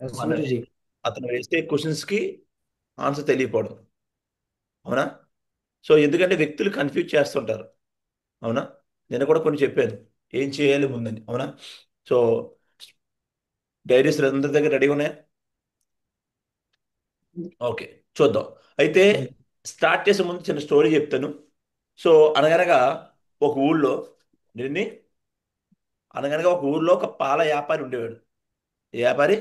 Yes మన గురుజీ. అతను వేసే క్వశ్చన్స్కి ఆన్సర్ తెలియకపోవడం. అవునా? సో ఎందుకంటే వ్యక్తులు కన్ఫ్యూజ్ చేస్తుంటారు. అవునా? నేను కూడా కొన్ని చెప్పాను ఏం చేయాలి ముందని. అవునా? సో డైరీస్ అందరి దగ్గర రెడీగా ఉన్నాయా? ఓకే, చూద్దాం. అయితే స్టార్ట్ చేసే ముందు చిన్న స్టోరీ చెప్తాను. సో అనగనగా ఒక ఊళ్ళో దీన్ని అనగనగా ఒక ఊళ్ళో ఒక పాల వ్యాపారి ఉండేవాడు. ఏ వ్యాపారి?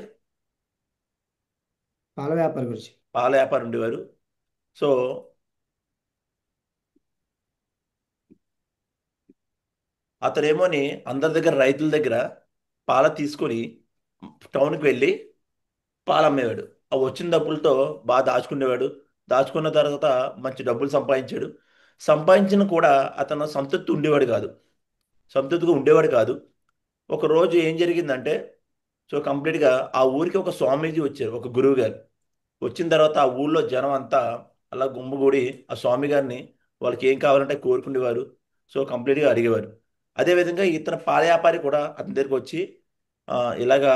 పాల వ్యాపారి గురించి. పాల వ్యాపారి ఉండేవారు. సో అతనేమోని అందరి దగ్గర, రైతుల దగ్గర పాల తీసుకొని టౌన్కి వెళ్ళి పాలు అమ్మేవాడు. ఆ వచ్చిన డబ్బులతో బాగా దాచుకునేవాడు. దాచుకున్న తర్వాత మంచి డబ్బులు సంపాదించాడు. సంపాదించిన కూడా అతను సంతృప్తి ఉండేవాడు కాదు. సంతృప్తిగా ఉండేవాడు కాదు. ఒక రోజు ఏం జరిగిందంటే, సో కంప్లీట్గా ఆ ఊరికి ఒక స్వామీజీ వచ్చారు, ఒక గురువు గారు. వచ్చిన తర్వాత ఆ ఊళ్ళో జనం అంతా అలా గుమ్మగూడి ఆ స్వామి గారిని వాళ్ళకి ఏం కావాలంటే కోరుకునేవారు. సో కంప్లీట్గా అడిగేవారు. అదేవిధంగా ఇతను పాల వ్యాపారి కూడా అతని దగ్గరికి వచ్చి "ఆ, ఇలాగా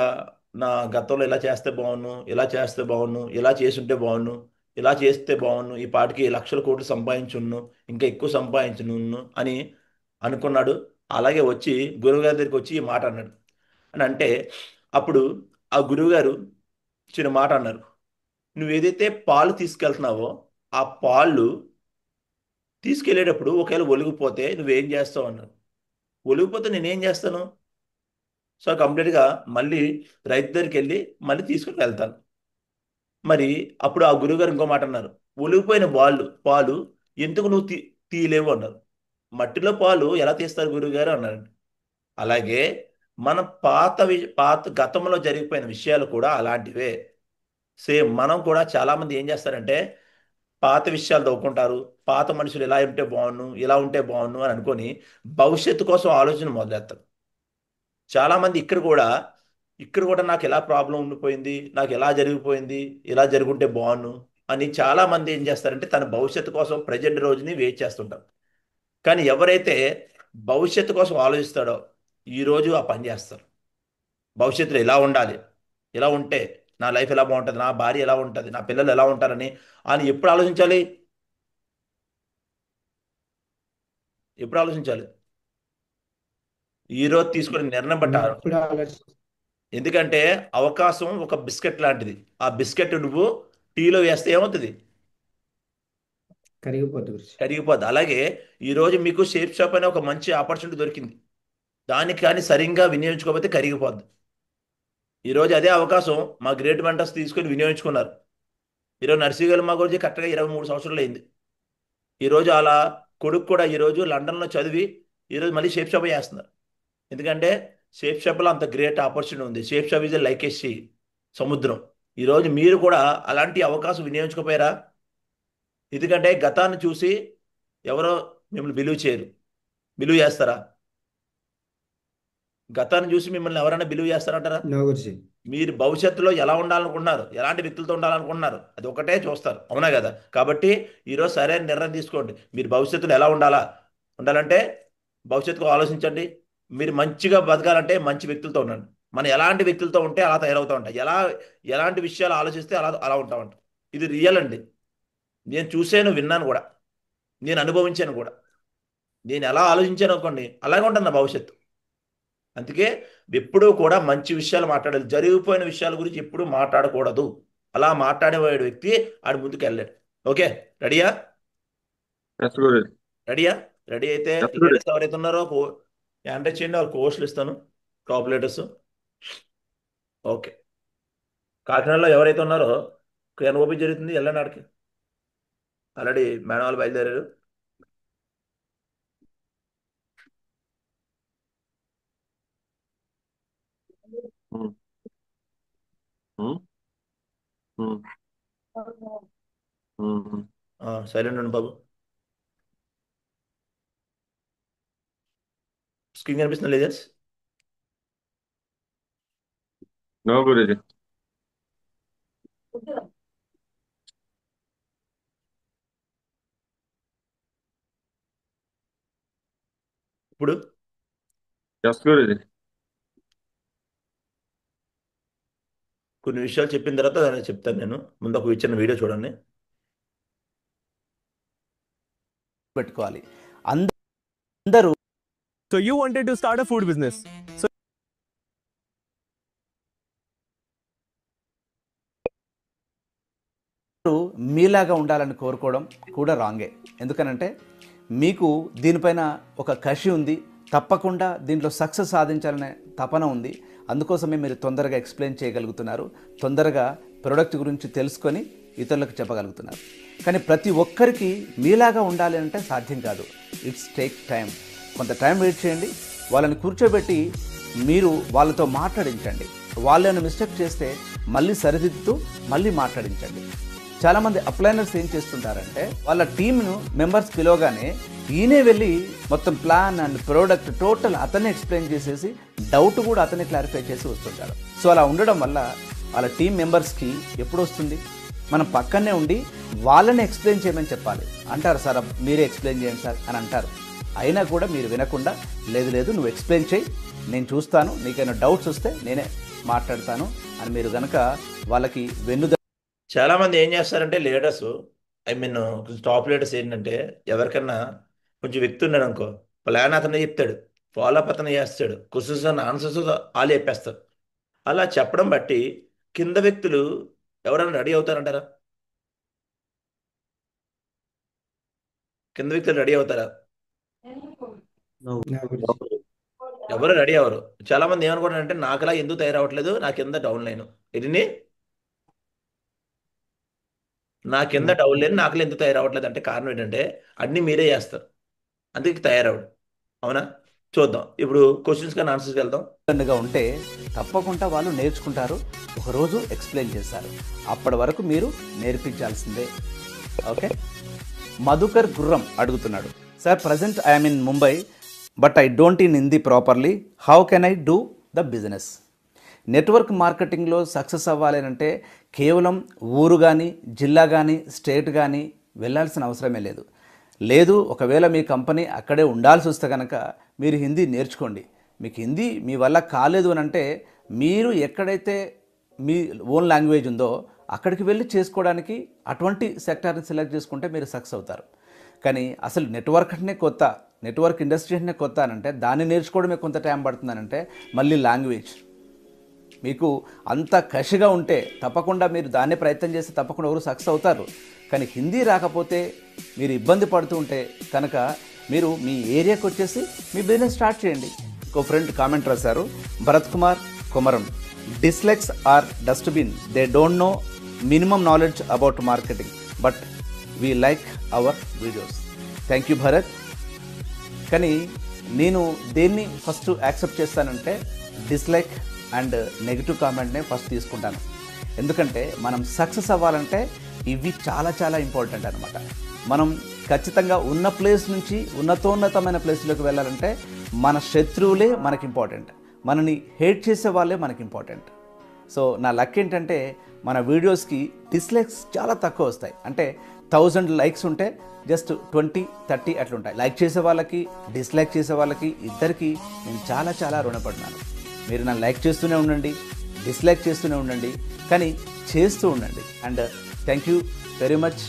నా గతంలో ఇలా చేస్తే బాగున్ను, ఇలా చేస్తే బాగున్ను, ఇలా చేసుంటే బాగున్ను, ఇలా చేస్తే బాగున్ను, ఈ పాటికి లక్షల కోట్లు సంపాదించున్ను, ఇంకా ఎక్కువ సంపాదించును అని అనుకున్నాడు. అలాగే వచ్చి గురువుగారి దగ్గరికి వచ్చి ఈ మాట అన్నాడు. అని అంటే అప్పుడు ఆ గురువుగారు చిన్న మాట అన్నారు. నువ్వు ఏదైతే పాలు తీసుకెళ్తున్నావో ఆ పాలు తీసుకెళ్ళేటప్పుడు ఒకవేళ ఒలిగిపోతే నువ్వేం చేస్తావు అన్నారు. ఒలిగిపోతే నేనేం చేస్తాను? సో కంప్లీట్గా మళ్ళీ రైతు దగ్గరికి వెళ్ళి మళ్ళీ తీసుకుని వెళ్తాను. మరి అప్పుడు ఆ గురువుగారు ఇంకో మాట అన్నారు. ఒలిగిపోయిన పాలు ఎందుకు నువ్వు తీయలేవు అన్నారు. మట్టిలో పాలు ఎలా తీస్తారు గురువుగారు అన్నారు. అలాగే మన పాత గతంలో జరిగిపోయిన విషయాలు కూడా అలాంటివే. సేమ్ మనం కూడా చాలామంది ఏం చేస్తారంటే పాత విషయాలు తవ్వుకుంటారు. పాత మనుషులు ఇలా ఉంటే బాగున్ను, ఇలా ఉంటే బాగున్ను అని అనుకొని భవిష్యత్తు కోసం ఆలోచన మొదలెత్తారు. చాలామంది ఇక్కడ కూడా నాకు ఎలా ప్రాబ్లం ఉండిపోయింది, నాకు ఎలా జరిగిపోయింది, ఇలా జరుగుంటే బాగున్ను అని చాలామంది ఏం చేస్తారంటే తన భవిష్యత్తు కోసం ప్రజెంట్ రోజుని వెయిట్ చేస్తుంటారు. కానీ ఎవరైతే భవిష్యత్తు కోసం ఆలోచిస్తాడో ఈరోజు ఆ పని చేస్తారు. భవిష్యత్తులో ఎలా ఉండాలి, ఎలా ఉంటే నా లైఫ్ ఎలా బాగుంటుంది, నా భార్య ఎలా ఉంటుంది, నా పిల్లలు ఎలా ఉంటారని అని ఎప్పుడు ఆలోచించాలి? ఎప్పుడు ఆలోచించాలి? ఈరోజు తీసుకునే నిర్ణయం బట్టి ఇప్పుడు ఆలోచి ఎందుకంటే అవకాశం ఒక బిస్కెట్ లాంటిది. ఆ బిస్కెట్ నువ్వు టీలో వేస్తే ఏమవుతుంది? కరిగిపోద్ది గురించి. కరిగిపోద్ది. అలాగే ఈరోజు మీకు షేప్ షాప్ అనే ఒక మంచి ఆపర్చునిటీ దొరికింది. దానికి కానీ సరిగ్గా వినియోగించుకోకపోతే కరిగిపోద్ది. ఈరోజు అదే అవకాశం మా గ్రేట్ మెంటర్స్ తీసుకొని వినియోగించుకున్నారు. ఈరోజు నర్సింగ్ మా గురించి కరెక్ట్గా 23 సంవత్సరాలు అయింది. ఈరోజు అలా కొడుకు కూడా ఈరోజు లండన్లో చదివి ఈరోజు మళ్ళీ షేప్ షాప్ చేస్తున్నారు. ఎందుకంటే షేప్ షాప్లో అంత గ్రేట్ ఆపర్చునిటీ ఉంది. Shape shop is like A C, సముద్రం. ఈరోజు మీరు కూడా అలాంటి అవకాశం వినియోగించుకోపోయారా? ఎందుకంటే గతాన్ని చూసి ఎవరో మిమ్మల్ని బిలీవ్ చేయరు. బిలీవ్ చేస్తారా? గతాన్ని చూసి మిమ్మల్ని ఎవరైనా బిలీవ్ చేస్తారంటారా? నో గురించి. మీరు భవిష్యత్తులో ఎలా ఉండాలనుకుంటున్నారు, ఎలాంటి వ్యక్తులతో ఉండాలనుకుంటున్నారు, అది ఒకటే చూస్తారు. అవునా కదా? కాబట్టి ఈరోజు సరైన నిర్ణయం తీసుకోండి. మీరు భవిష్యత్తులో ఎలా ఉండాలంటే భవిష్యత్తుకు ఆలోచించండి. మీరు మంచిగా బతకాలంటే మంచి వ్యక్తులతో ఉండండి. మనం ఎలాంటి వ్యక్తులతో ఉంటే అలా తయారవుతూ ఉంటాం. ఎలాంటి విషయాలు ఆలోచిస్తే అలా అలా ఉంటామంట. ఇది రియల్ అండి. నేను చూసాను, విన్నాను కూడా, నేను అనుభవించాను కూడా. నేను ఎలా ఆలోచించాను అనుకోండి అలాగే ఉంటుంది నా భవిష్యత్తు. అందుకే ఎప్పుడూ కూడా మంచి విషయాలు మాట్లాడాలి. జరిగిపోయిన విషయాల గురించి ఎప్పుడూ మాట్లాడకూడదు. అలా మాట్లాడేవాడు వ్యక్తి ఆడు ముందుకు వెళ్ళాడు. ఓకే, రెడీయా? ఎస్ గురుజీ. రెడీయా? రెడీ అయితే ఎస్ గురుజీ. లేడీస్ ఎవరైతే ఉన్నారో ఎంటర్ చేయండి, వాళ్ళకి కోర్సులు ఇస్తాను, టాప్ లీడర్స్. ఓకే, కాకినాడలో ఎవరైతే ఉన్నారో ఎన్ఓపి జరుగుతుంది, వెళ్ళండి ఆడికి. ఆల్రెడీ మేడం వాళ్ళు బయలుదేరారు. ఉమ్, ఉమ్, ఉమ్, ఉమ్. సైలెంట్ ఉండి బాబు. స్క్రీన్ కనిపిస్తుంది లీడర్స్? నో గురుజీ. ఇప్పుడు ఎస్ గురుజీ. కొన్ని విషయాలు చెప్పిన తర్వాత దాన్ని చెప్తాను నేను. ముందు ఒక చిన్న వీడియో చూడండి. పెట్టుకోవాలి. అందరూ So you wanted to start a food business. So మీలాగా ఉండాలని కోరుకోవడం కూడా రాంగే. ఎందుకనంటే మీకు దీనిపైన ఒక కసి ఉంది, తప్పకుండా దీంట్లో సక్సెస్ సాధించాలనే తపన ఉంది. అందుకోసమే మీరు తొందరగా ఎక్స్ప్లెయిన్ చేయగలుగుతున్నారు, తొందరగా ప్రోడక్ట్ గురించి తెలుసుకొని ఇతరులకు చెప్పగలుగుతున్నారు. కానీ ప్రతి ఒక్కరికి మీలాగా ఉండాలి అంటే సాధ్యం కాదు. It's take time. కొంత టైం వెయిట్ చేయండి, వాళ్ళని కూర్చోబెట్టి మీరు వాళ్ళతో మాట్లాడించండి. వాళ్ళని మిస్టేక్ చేస్తే మళ్ళీ సరిదిద్దుతూ మళ్ళీ మాట్లాడించండి. చాలామంది అప్లైనర్స్ ఏం చేస్తుంటారంటే వాళ్ళ టీంను మెంబర్స్ పిలవగానే ఈయనే వెళ్ళి మొత్తం ప్లాన్ అండ్ ప్రోడక్ట్ టోటల్ అతనే ఎక్స్ప్లెయిన్ చేసేసి డౌట్ కూడా అతనే క్లారిఫై చేసి వస్తుంటారు. సో అలా ఉండడం వల్ల వాళ్ళ టీం మెంబర్స్కి ఎప్పుడు వస్తుంది, మనం పక్కనే ఉండి వాళ్ళని ఎక్స్ప్లెయిన్ చేయమని చెప్పాలి. అంటారు సార్ మీరే ఎక్స్ప్లెయిన్ చేయండి సార్ అని అంటారు. అయినా కూడా మీరు వినకుండా లేదు లేదు నువ్వు ఎక్స్ప్లెయిన్ చేయి, నేను చూస్తాను, నీకైనా డౌట్స్ వస్తే నేనే మాట్లాడతాను అని మీరు కనుక వాళ్ళకి చాలామంది ఏం చేస్తారంటే leaders, I mean top leaders ఏంటంటే ఎవరికన్నా కొంచెం వ్యక్తి ఉన్నాడు అనుకో, ప్లాన్ అతనే చెప్తాడు, ఫాలో అప్ అతనే చేస్తాడు, క్వశ్చన్స్ అండ్ ఆన్సర్స్ వాళ్ళు చెప్పేస్తారు. అలా చెప్పడం బట్టి కింద వ్యక్తులు ఎవరైనా రెడీ అవుతారంటారా? కింద వ్యక్తులు రెడీ అవుతారా? ఎవరు రెడీ అవ్వరు. చాలా మంది ఏమనుకుంటారంటే నాకులా ఎందుకు తయారవట్లేదు, నా కింద డౌన్ లైన్ ఇది, నా కింద డౌన్ లైన్ నాకులా ఎందుకు తయారవట్లేదు అంటే కారణం ఏంటంటే అన్నీ మీరే చేస్తారు, అందుకే తయారవడు. అవునా? చూద్దాం ఇప్పుడు క్వశ్చన్స్ కానీ ఆన్సర్స్కి వెళ్దాం. గా ఉంటే తప్పకుండా వాళ్ళు నేర్చుకుంటారు, ఒకరోజు ఎక్స్ప్లెయిన్ చేస్తారు. అప్పటి వరకు మీరు నేర్పించాల్సిందే. ఓకే. మధుకర్ గుర్రం అడుగుతున్నాడు, sir present I'm in Mumbai but I don't in Hindi properly, how can I do the business? Network మార్కెటింగ్లో సక్సెస్ అవ్వాలి అంటే కేవలం ఊరు కానీ జిల్లా కానీ స్టేట్ కానీ వెళ్ళాల్సిన అవసరమే లేదు. లేదు ఒకవేళ మీ కంపెనీ అక్కడే ఉండాల్సి వస్తే కనుక మీరు హిందీ నేర్చుకోండి. మీకు హిందీ మీ వల్ల కాలేదు అని అంటే మీరు ఎక్కడైతే మీ ఓన్ లాంగ్వేజ్ ఉందో అక్కడికి వెళ్ళి చేసుకోవడానికి అటువంటి సెక్టార్ని సెలెక్ట్ చేసుకుంటే మీరు సక్సెస్ అవుతారు. కానీ అసలు నెట్వర్క్ అంటే కొత్త, నెట్వర్క్ ఇండస్ట్రీ అంటే కొత్త అని అంటే దాన్ని నేర్చుకోవడమే కొంత టైం పడుతుందనంటే మళ్ళీ లాంగ్వేజ్ మీకు అంత కసిగా ఉంటే తప్పకుండా మీరు దాన్నే ప్రయత్నం చేస్తే తప్పకుండా ఎవరు సక్సెస్ అవుతారు. కానీ హిందీ రాకపోతే మీరు ఇబ్బంది పడుతూ ఉంటే కనుక మీరు మీ ఏరియాకి వచ్చేసి మీ బిజినెస్ స్టార్ట్ చేయండి. ఇంకో ఫ్రెండ్ కామెంట్ రాశారు, Bharat Kumar Komaram, dislikes are dustbin, they don't know minimum knowledge about marketing but we like our videos. Thank you Bharat. కానీ నేను దేన్ని ఫస్ట్ యాక్సెప్ట్ చేస్తానంటే డిస్లైక్ అండ్ నెగిటివ్ కామెంట్నే ఫస్ట్ తీసుకుంటాను. ఎందుకంటే మనం సక్సెస్ అవ్వాలంటే ఇవి చాలా చాలా ఇంపార్టెంట్ అనమాట. మనం ఖచ్చితంగా ఉన్న ప్లేస్ నుంచి ఉన్నతోన్నతమైన ప్లేస్లోకి వెళ్ళాలంటే మన శత్రువులే మనకి ఇంపార్టెంట్, మనని హేట్ చేసే వాళ్ళే మనకి ఇంపార్టెంట్. సో నా లక్ ఏంటంటే మన వీడియోస్కి డిస్లైక్స్ చాలా తక్కువ వస్తాయి. అంటే 1000 లైక్స్ ఉంటే జస్ట్ 20-30 అట్లుంటాయి. లైక్ చేసే వాళ్ళకి డిస్లైక్ చేసే వాళ్ళకి ఇద్దరికి నేను చాలా చాలా రుణపడినాను. మీరు నన్ను లైక్ చేస్తూనే ఉండండి, డిస్లైక్ చేస్తూనే ఉండండి, కానీ చేస్తూ ఉండండి. And thank you very much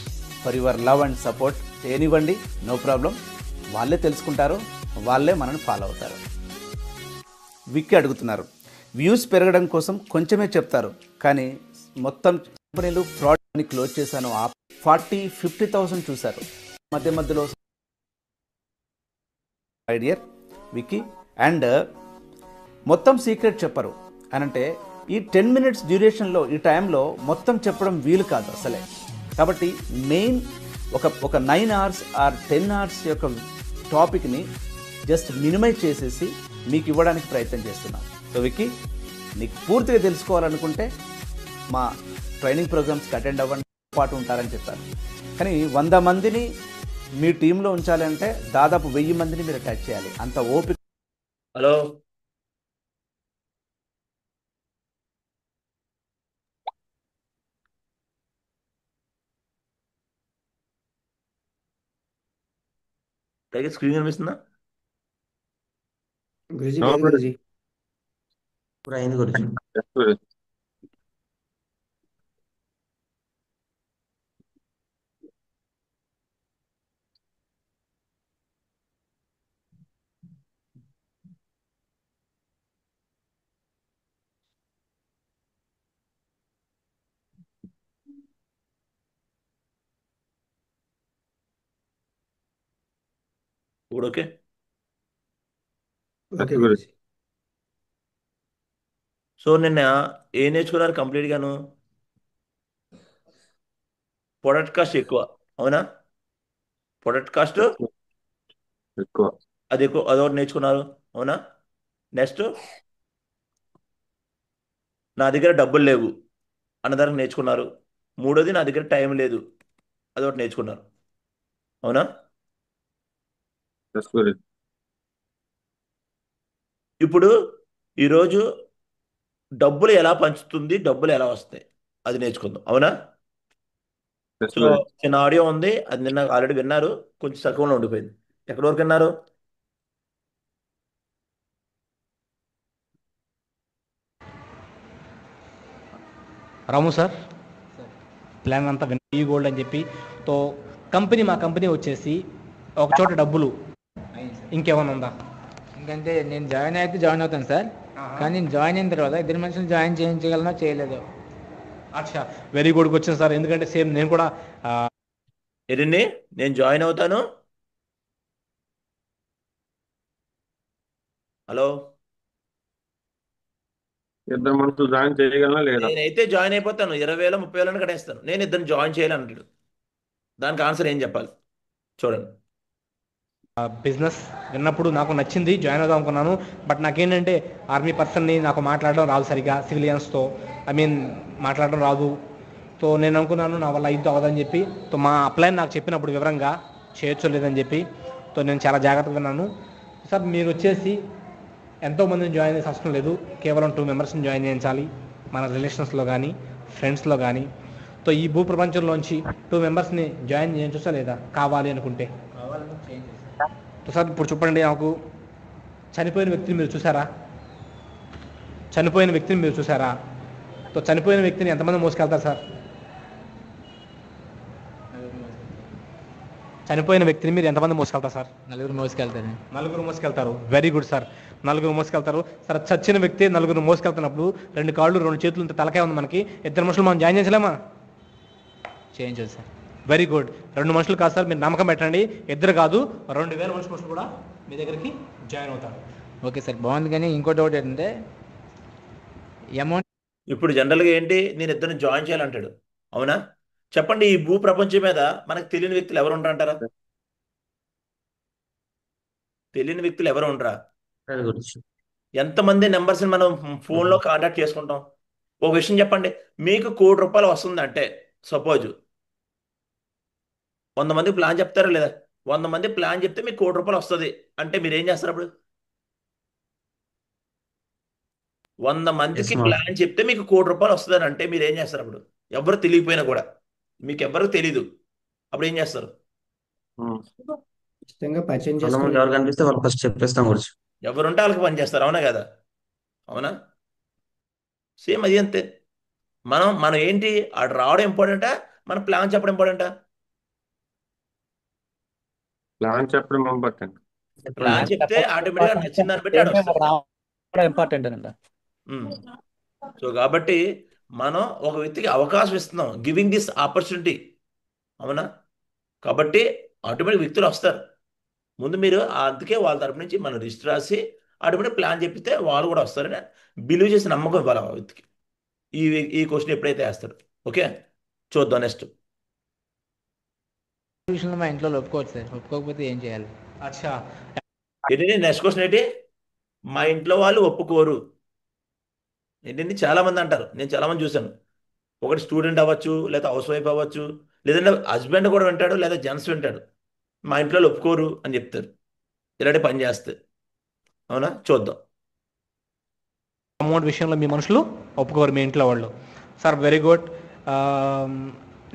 for your love and support. చేయనివ్వండి, నో ప్రాబ్లం. వాళ్ళే తెలుసుకుంటారు, వాళ్ళే మనల్ని ఫాలో అవుతారు. విక్కీ అడుగుతున్నారు, వ్యూస్ పెరగడం కోసం కొంచెమే చెప్తారు కానీ మొత్తం కంపెనీలు ఫ్రాడ్ అని క్లోజ్ చేశాను, 40-50,000 చూశారు మధ్య మధ్యలో. ఐడియర్ విక్కీ అండ్ మొత్తం సీక్రెట్ చెప్పరు అని అంటే ఈ 10 minutes డ్యూరేషన్లో ఈ టైంలో మొత్తం చెప్పడం వీలు కాదు అసలే. కాబట్టి మెయిన్ ఒక 9 hours ఆర్ 10 hours యొక్క టాపిక్ని జస్ట్ మినిమైజ్ చేసేసి మీకు ఇవ్వడానికి ప్రయత్నం చేస్తున్నాం. సో విక్కీ, నీకు పూర్తిగా తెలుసుకోవాలనుకుంటే మా ట్రైనింగ్ ప్రోగ్రామ్స్కి అటెండ్ అవ్వండి, పాటు ఉంటారని చెప్పారు. కానీ 100 మందిని మీ టీంలో ఉంచాలి అంటే దాదాపు 1000 మందిని మీరు అటాచ్ చేయాలి, అంత ఓపిక. హలో, స్క్రీన్ కనిపిస్తుందా? గురుజీ No, లేదు Guruji. గురుజీ. ఇప్పుడు అయింది గురించి. Yes, Guruji. ఇప్పుడు okay. Yes okay Guruji. Guruji. So నిన్న ఏం నేర్చుకున్నారు కంప్లీట్గాను? ప్రొడక్ట్ కాస్ట్ ఎక్కువ, అవునా? ప్రొడక్ట్ కాస్ట్ ఎక్కువ. అది ఎక్కువ, అదొకటి నేర్చుకున్నారు, అవునా? నెక్స్ట్, నా దగ్గర డబ్బులు లేవు అన్నదానికి నేర్చుకున్నారు. మూడోది, నా దగ్గర టైం లేదు, అదొకటి నేర్చుకున్నారు, అవునా? ఎస్ గురుజీ. ఇప్పుడు ఈరోజు డబ్బులు ఎలా పంచుతుంది, డబ్బులు ఎలా వస్తాయి, అది నేర్చుకుందాం, అవునా? Yes so Guruji. చిన్న ఆడియో ఉంది, అది నిన్న ఆల్రెడీ విన్నారు, కొంచెం సగంలో ఉండిపోయింది. ఎక్కడి వరకు విన్నారు? రాము సార్ ప్లాన్ అంతా ఈ గోల్డ్ అని చెప్పి తో మా కంపెనీ వచ్చేసి ఒక చోట డబ్బులు ఇంకేమైనా ఉందా? ఎందుకంటే నేను జాయిన్ అయితే జాయిన్ అవుతాను సార్, కానీ నేను జాయిన్ అయిన తర్వాత ఇద్దరు మనుషులు జాయిన్ చేయించగలనో చేయలేదు. అచ్చా, వెరీ గుడ్ క్వశ్చన్ సార్. ఎందుకంటే సేమ్ నేను కూడా ఏంటండి, నేను జాయిన్ అవుతాను. హలో, ఇద్దరు మనుషులు జాయిన్ చేయగలనా లేదా? నేనైతే జాయిన్ అయిపోతాను, 20,000 30,000 కట్టేస్తాను. నేను ఇద్దరిని జాయిన్ చేయాలంటాడు. దానికి ఆన్సర్ ఏం చెప్పాలి చూడండి. బిజినెస్ విన్నప్పుడు నాకు నచ్చింది, జాయిన్ అవుదాం అనుకున్నాను. బట్ నాకేంటంటే ఆర్మీ పర్సన్ని నాకు మాట్లాడడం రాదు సరిగా, సివిలియన్స్తో మాట్లాడడం రాదు. సో నేను అనుకున్నాను నా వల్ల ఇది అవ్వదని చెప్పి. సో మా అప్లైన్ నాకు చెప్పినప్పుడు వివరంగా చేయొచ్చో లేదని చెప్పి, సో నేను చాలా జాగ్రత్తగా విన్నాను. సార్ మీరు వచ్చేసి ఎంతోమందిని జాయిన్ చేసే అవసరం లేదు, కేవలం 2 మెంబర్స్ని జాయిన్ చేయించాలి, మన రిలేషన్స్లో కానీ ఫ్రెండ్స్లో కానీ. సో ఈ భూ ప్రపంచంలోంచి 2 మెంబర్స్ని జాయిన్ చేయించొచ్చా లేదా కావాలి అనుకుంటే? కావాలని చేంజ్ చేస్తాను. సార్ ఇప్పుడు చెప్పండి నాకు, చనిపోయిన వ్యక్తిని మీరు చూసారా? చనిపోయిన వ్యక్తిని మీరు చూసారా? సో చనిపోయిన వ్యక్తిని ఎంతమంది మోసుకెళ్తారు సార్? చనిపోయిన వ్యక్తిని మీరు ఎంతమంది మోసుకెళ్తారు సార్? నలుగురు మోసుకెళ్తాను. నలుగురు మోసుకెళ్తారు. వెరీ గుడ్ సార్, నలుగురు మోసుకెళ్తారు. సార్ చచ్చిన వ్యక్తి నలుగురు మోసుకెళ్తున్నప్పుడు 2 కాళ్ళు 2 చేతులు ఇంత తలకాయ ఉంది మనకి, 2 మనుషులు మనం జాయిన్ చేసలేమా? చేయించదు సార్. Very good. 2 మనుషులు కాదు సార్, మీరు నమ్మకం పెట్టండి, 2 కాదు 2,000 మనుషులు కూడా మీ దగ్గరికి జాయిన్ అవుతారు. ఓకే సార్, బాగుంది. కానీ ఇంకోటి ఒకటి ఏంటంటే అమౌంట్ ఇప్పుడు జనరల్గా ఏంటి, నేను ఇద్దరిని జాయిన్ చేయాలంటాడు, అవునా? చెప్పండి, ఈ భూ ప్రపంచం మీద మనకు తెలియని వ్యక్తులు ఎవరు ఉంటారంటారా? తెలియని వ్యక్తులు ఎవరు ఉండరా? ఎంతమంది నెంబర్స్ని మనం ఫోన్లో కాంటాక్ట్ చేసుకుంటాం? ఒక విషయం చెప్పండి, మీకు ₹1,00,00,000 వస్తుందంటే, సపోజ్ 100 మందికి ప్లాన్ చెప్తారా లేదా? 100 మంది ప్లాన్ చెప్తే మీకు ₹1,00,00,000 వస్తుంది అంటే మీరు ఏం చేస్తారు అప్పుడు? 100 మందికి ప్లాన్ చెప్తే మీకు ₹1,00,00,000 వస్తుంది అంటే మీరు ఏం చేస్తారు అప్పుడు? ఎవరు తెలియకపోయినా కూడా, మీకు ఎవరికి తెలీదు, అప్పుడు ఏం చేస్తారు? ఉమ్. ఖచ్చితంగా పరిచయం చాలా మంది ఎవరు కనిపిస్తే వాళ్ళు ఫస్ట్ చెప్పేస్తాం గురించి. ఎవరుంటే వాళ్ళకి పని చేస్తారు, అవునా కదా? అవునా? సేమ్ అది అంతే. మనం ఏంటి, ఆడు రావడం ఇంపార్టెంటా, మన ప్లాన్ చెప్పడం ఇంపార్టెంటా? ప్లాన్ చెప్పడం ఇంపార్టెంట్. ప్లాన్ చెప్తే ఆటోమేటిక్గా నచ్చిన దాన్ని బట్టి ఆడు వస్తాడు. ఇంపార్టెంట్ అండి. సో కాబట్టి మనం ఒక వ్యక్తికి అవకాశం ఇస్తున్నాం, గివింగ్ దిస్ ఆపర్చునిటీ, అవునా? కాబట్టి ఆటోమేటిక్ వ్యక్తులు వస్తారు. ముందు మీరు అందుకే వాళ్ళ తరపు నుంచి మనం రిజిస్టర్ రాసి ఆటోమేటిక్ ప్లాన్ చెప్పితే వాళ్ళు కూడా వస్తారని బిలీవ్ చేసి నమ్మకం ఇవ్వాలి ఆ వ్యక్తికి. ఈ ఈ క్వశ్చన్ ఎప్పుడైతే వేస్తాడు. ఓకే, చూద్దాం నెక్స్ట్. విషయంలో మా ఇంట్లో ఒప్పుకోవచ్చు సార్, ఒప్పుకోకపోతే ఏం చేయాలి? అచ్చా, ఏంటంటే నెక్స్ట్ క్వశ్చన్ ఏంటి, మా ఇంట్లో వాళ్ళు ఒప్పుకోరు ఏంటండి చాలా మంది అంటారు. నేను చాలా మంది చూశాను. ఒకటి స్టూడెంట్ అవ్వచ్చు, లేదా హౌస్ వైఫ్ అవ్వచ్చు, లేదంటే హస్బెండ్ కూడా వింటాడు, లేదా జెంట్స్ వింటాడు. మా ఇంట్లో వాళ్ళు ఒప్పుకోరు అని చెప్తారు ఇలాంటి పని చేస్తే, అవునా? చూద్దాం. అమౌంట్ విషయంలో మీ మనుషులు ఒప్పుకోరు, మీ ఇంట్లో వాళ్ళు. Sir very good.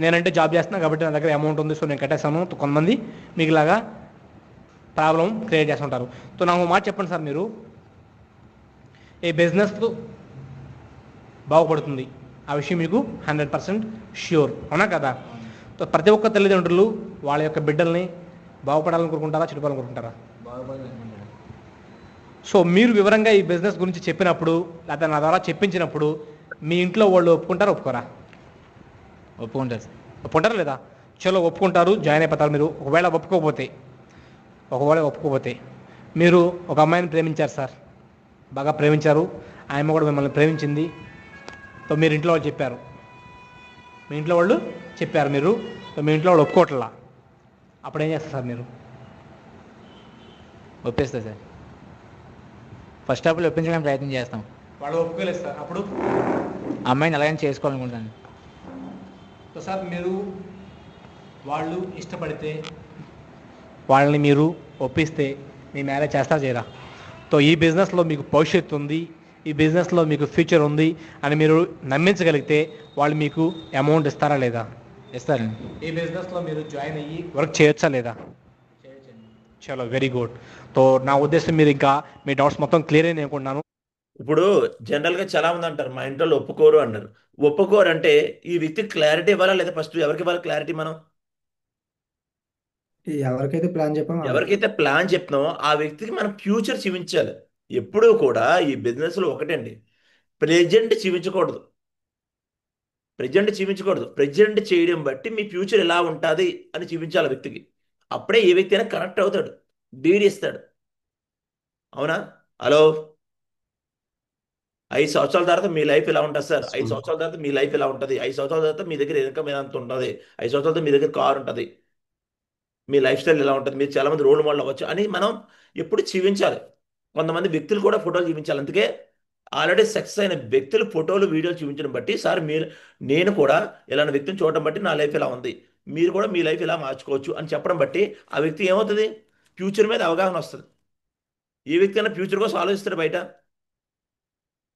నేనంటే జాబ్ చేస్తున్నా కాబట్టి నా దగ్గర అమౌంట్ ఉంది, సో నేను కట్టేస్తాను. కొంతమంది మీకులాగా ప్రాబ్లం క్రియేట్ చేస్తుంటారు. సో నాకు మాట చెప్పండి సార్, మీరు ఈ బిజినెస్ బాగుపడుతుంది, ఆ విషయం మీకు 100% ష్యూర్, అవునా కదా? సో ప్రతి ఒక్క తల్లిదండ్రులు వాళ్ళ యొక్క బిడ్డల్ని బాగుపడాలని కోరుకుంటారా, చెడిపోవాలని కోరుకుంటారా? బాగుపడాలనుకుంటున్నాను. సో మీరు వివరంగా ఈ బిజినెస్ గురించి చెప్పినప్పుడు, లేదా నా ద్వారా చెప్పించినప్పుడు మీ ఇంట్లో వాళ్ళు ఒప్పుకుంటారా, ఒప్పుకోరా? ఒప్పుకుంటారు సార్. ఒప్పుకుంటారా లేదా? చలో ఒప్పుకుంటారు, జాయిన్ అయిపోతారు. మీరు ఒకవేళ ఒప్పుకోకపోతే ఒకవేళ ఒప్పుకోపోతే మీరు ఒక అమ్మాయిని ప్రేమించారు సార్, బాగా ప్రేమించారు, ఆమె కూడా మిమ్మల్ని ప్రేమించింది. సో మీరు ఇంట్లో వాళ్ళు చెప్పారు, మీ ఇంట్లో వాళ్ళు చెప్పారు మీరు, సో మీ ఇంట్లో వాళ్ళు ఒప్పుకోవట్లా, అప్పుడు ఏం చేస్తారు సార్ మీరు? ఒప్పేస్తా సార్. ఫస్ట్ ఆఫ్ ఆల్ ఒప్పించడానికి ప్రయత్నం చేస్తాం. వాళ్ళు ఒప్పుకోలేదు సార్, అప్పుడు అమ్మాయిని ఎలాగైనా చేసుకోవాలనుకుంటాను. సో సార్ మీరు వాళ్ళు ఇష్టపడితే వాళ్ళని మీరు ఒప్పిస్తే మీ మ్యారేజ్ చేస్తారా చేయరా? సో ఈ బిజినెస్లో మీకు భవిష్యత్తు ఉంది, ఈ బిజినెస్లో మీకు ఫ్యూచర్ ఉంది అని మీరు నమ్మించగలిగితే వాళ్ళు మీకు అమౌంట్ ఇస్తారా లేదా? ఇస్తారండి. ఈ బిజినెస్లో మీరు జాయిన్ అయ్యి వర్క్ చేయొచ్చా లేదా? చలో వెరీ గుడ్. సో నా ఉద్దేశం మీరు ఇంకా మీ డౌట్స్ మొత్తం క్లియర్ అయింది అనుకుంటున్నాను. ఇప్పుడు జనరల్గా చాలా మంది అంటారు మా ఇంట్లో వాళ్ళు ఒప్పుకోరు అన్నారు. ఒప్పుకోరు అంటే ఈ వ్యక్తికి క్లారిటీ ఇవ్వాలా లేదా? ఫస్ట్ ఎవరికి ఇవ్వాలి క్లారిటీ? మనం ఎవరికైతే ప్లాన్ చెప్పామో ఎవరికైతే ప్లాన్ చెప్తున్నామో ఆ వ్యక్తికి మనం ఫ్యూచర్ చూపించాలి. ఎప్పుడూ కూడా ఈ బిజినెస్లో ఒకటండి, ప్రెజెంట్ చూపించకూడదు. ప్రెజెంట్ చేయడం బట్టి మీ ఫ్యూచర్ ఎలా ఉంటుంది అని చూపించాలి ఆ వ్యక్తికి. అప్పుడే ఏ వ్యక్తి అయినా కనెక్ట్ అవుతాడు, డీడ్ ఇస్తాడు. అవునా? హలో, 5 సంవత్సరాల తర్వాత మీ లైఫ్ ఎలా ఉంటుంది సార్? 5 సంవత్సరాల తర్వాత మీ లైఫ్ ఎలా ఉంటుంది? 5 సంవత్సరాల తర్వాత మీ దగ్గర ఇన్కమ్ ఎంత ఉంటుంది? 5 సంవత్సరాల తర్వాత మీ దగ్గర కార్ ఉంటుంది, మీ లైఫ్ స్టైల్ ఎలా ఉంటుంది, మీరు చాలామంది రోల్ మోడల్ అవ్వచ్చు అని మనం ఎప్పుడు చూపించాలి. కొంతమంది వ్యక్తులు కూడా ఫోటోలు చూపించాలి. అందుకే ఆల్రెడీ సక్సెస్ అయిన వ్యక్తులు ఫోటోలు వీడియోలు చూపించడం బట్టి, సార్ మీరు నేను కూడా ఇలాంటి వ్యక్తిని చూడడం బట్టి నా లైఫ్ ఎలా ఉంది, మీరు కూడా మీ లైఫ్ ఎలా మార్చుకోవచ్చు అని చెప్పడం బట్టి ఆ వ్యక్తి ఏమవుతుంది, ఫ్యూచర్ మీద అవగాహన వస్తుంది. ఏ వ్యక్తి అయినా ఫ్యూచర్ కోసం ఆలోచిస్తాడు, బయట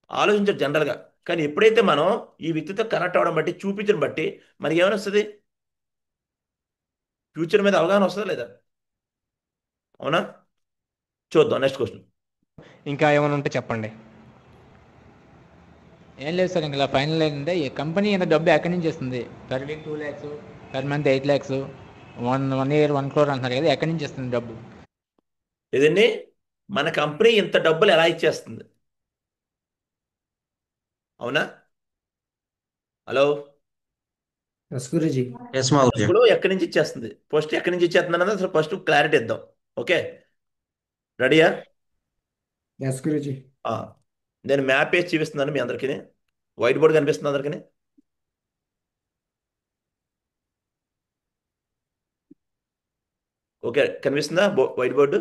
ఆలోచించారు జనరల్గా. కానీ ఎప్పుడైతే మనం ఈ వ్యక్తితో కనెక్ట్ అవ్వడం బట్టి, చూపించడం బట్టి మనకి ఏమైనా వస్తుంది, ఫ్యూచర్ మీద అవగాహన వస్తుందా లేదా? అవునా? చూద్దాం నెక్స్ట్ క్వశ్చన్. ఇంకా ఏమైనా ఉంటే చెప్పండి. ఏం లేదు సార్, ఇంకా ఫైనల్ ఏంటంటే ఈ కంపెనీ ఇంత డబ్బు ఎక్కడి నుంచి వస్తుంది? Per week 2 lakhs, per month 8 lakhs, one year 1 crore అంటున్నారు కదా, ఎక్కడి నుంచి వస్తుంది డబ్బు? ఏదండి, మన కంపెనీ ఇంత డబ్బులు ఎలా ఇచ్చేస్తుంది? అవునా? Hello, yes Guruji. ఎస్ మా గురుజీ. డబ్బులు ఎక్కడి నుంచి ఇచ్చేస్తుంది? ఫస్ట్ ఎక్కడి నుంచి ఇచ్చేస్తుంది అన్నది అసలు ఫస్ట్ క్లారిటీ ఇద్దాం. ఓకే, రెడీయా? ఎస్ గురుజీ. నేను మ్యాప్ వేసి చూపిస్తున్నాను మీ అందరికీ. వైట్ బోర్డ్ కనిపిస్తుంది అందరికీ? ఓకే, కనిపిస్తుందా వైట్ బోర్డు?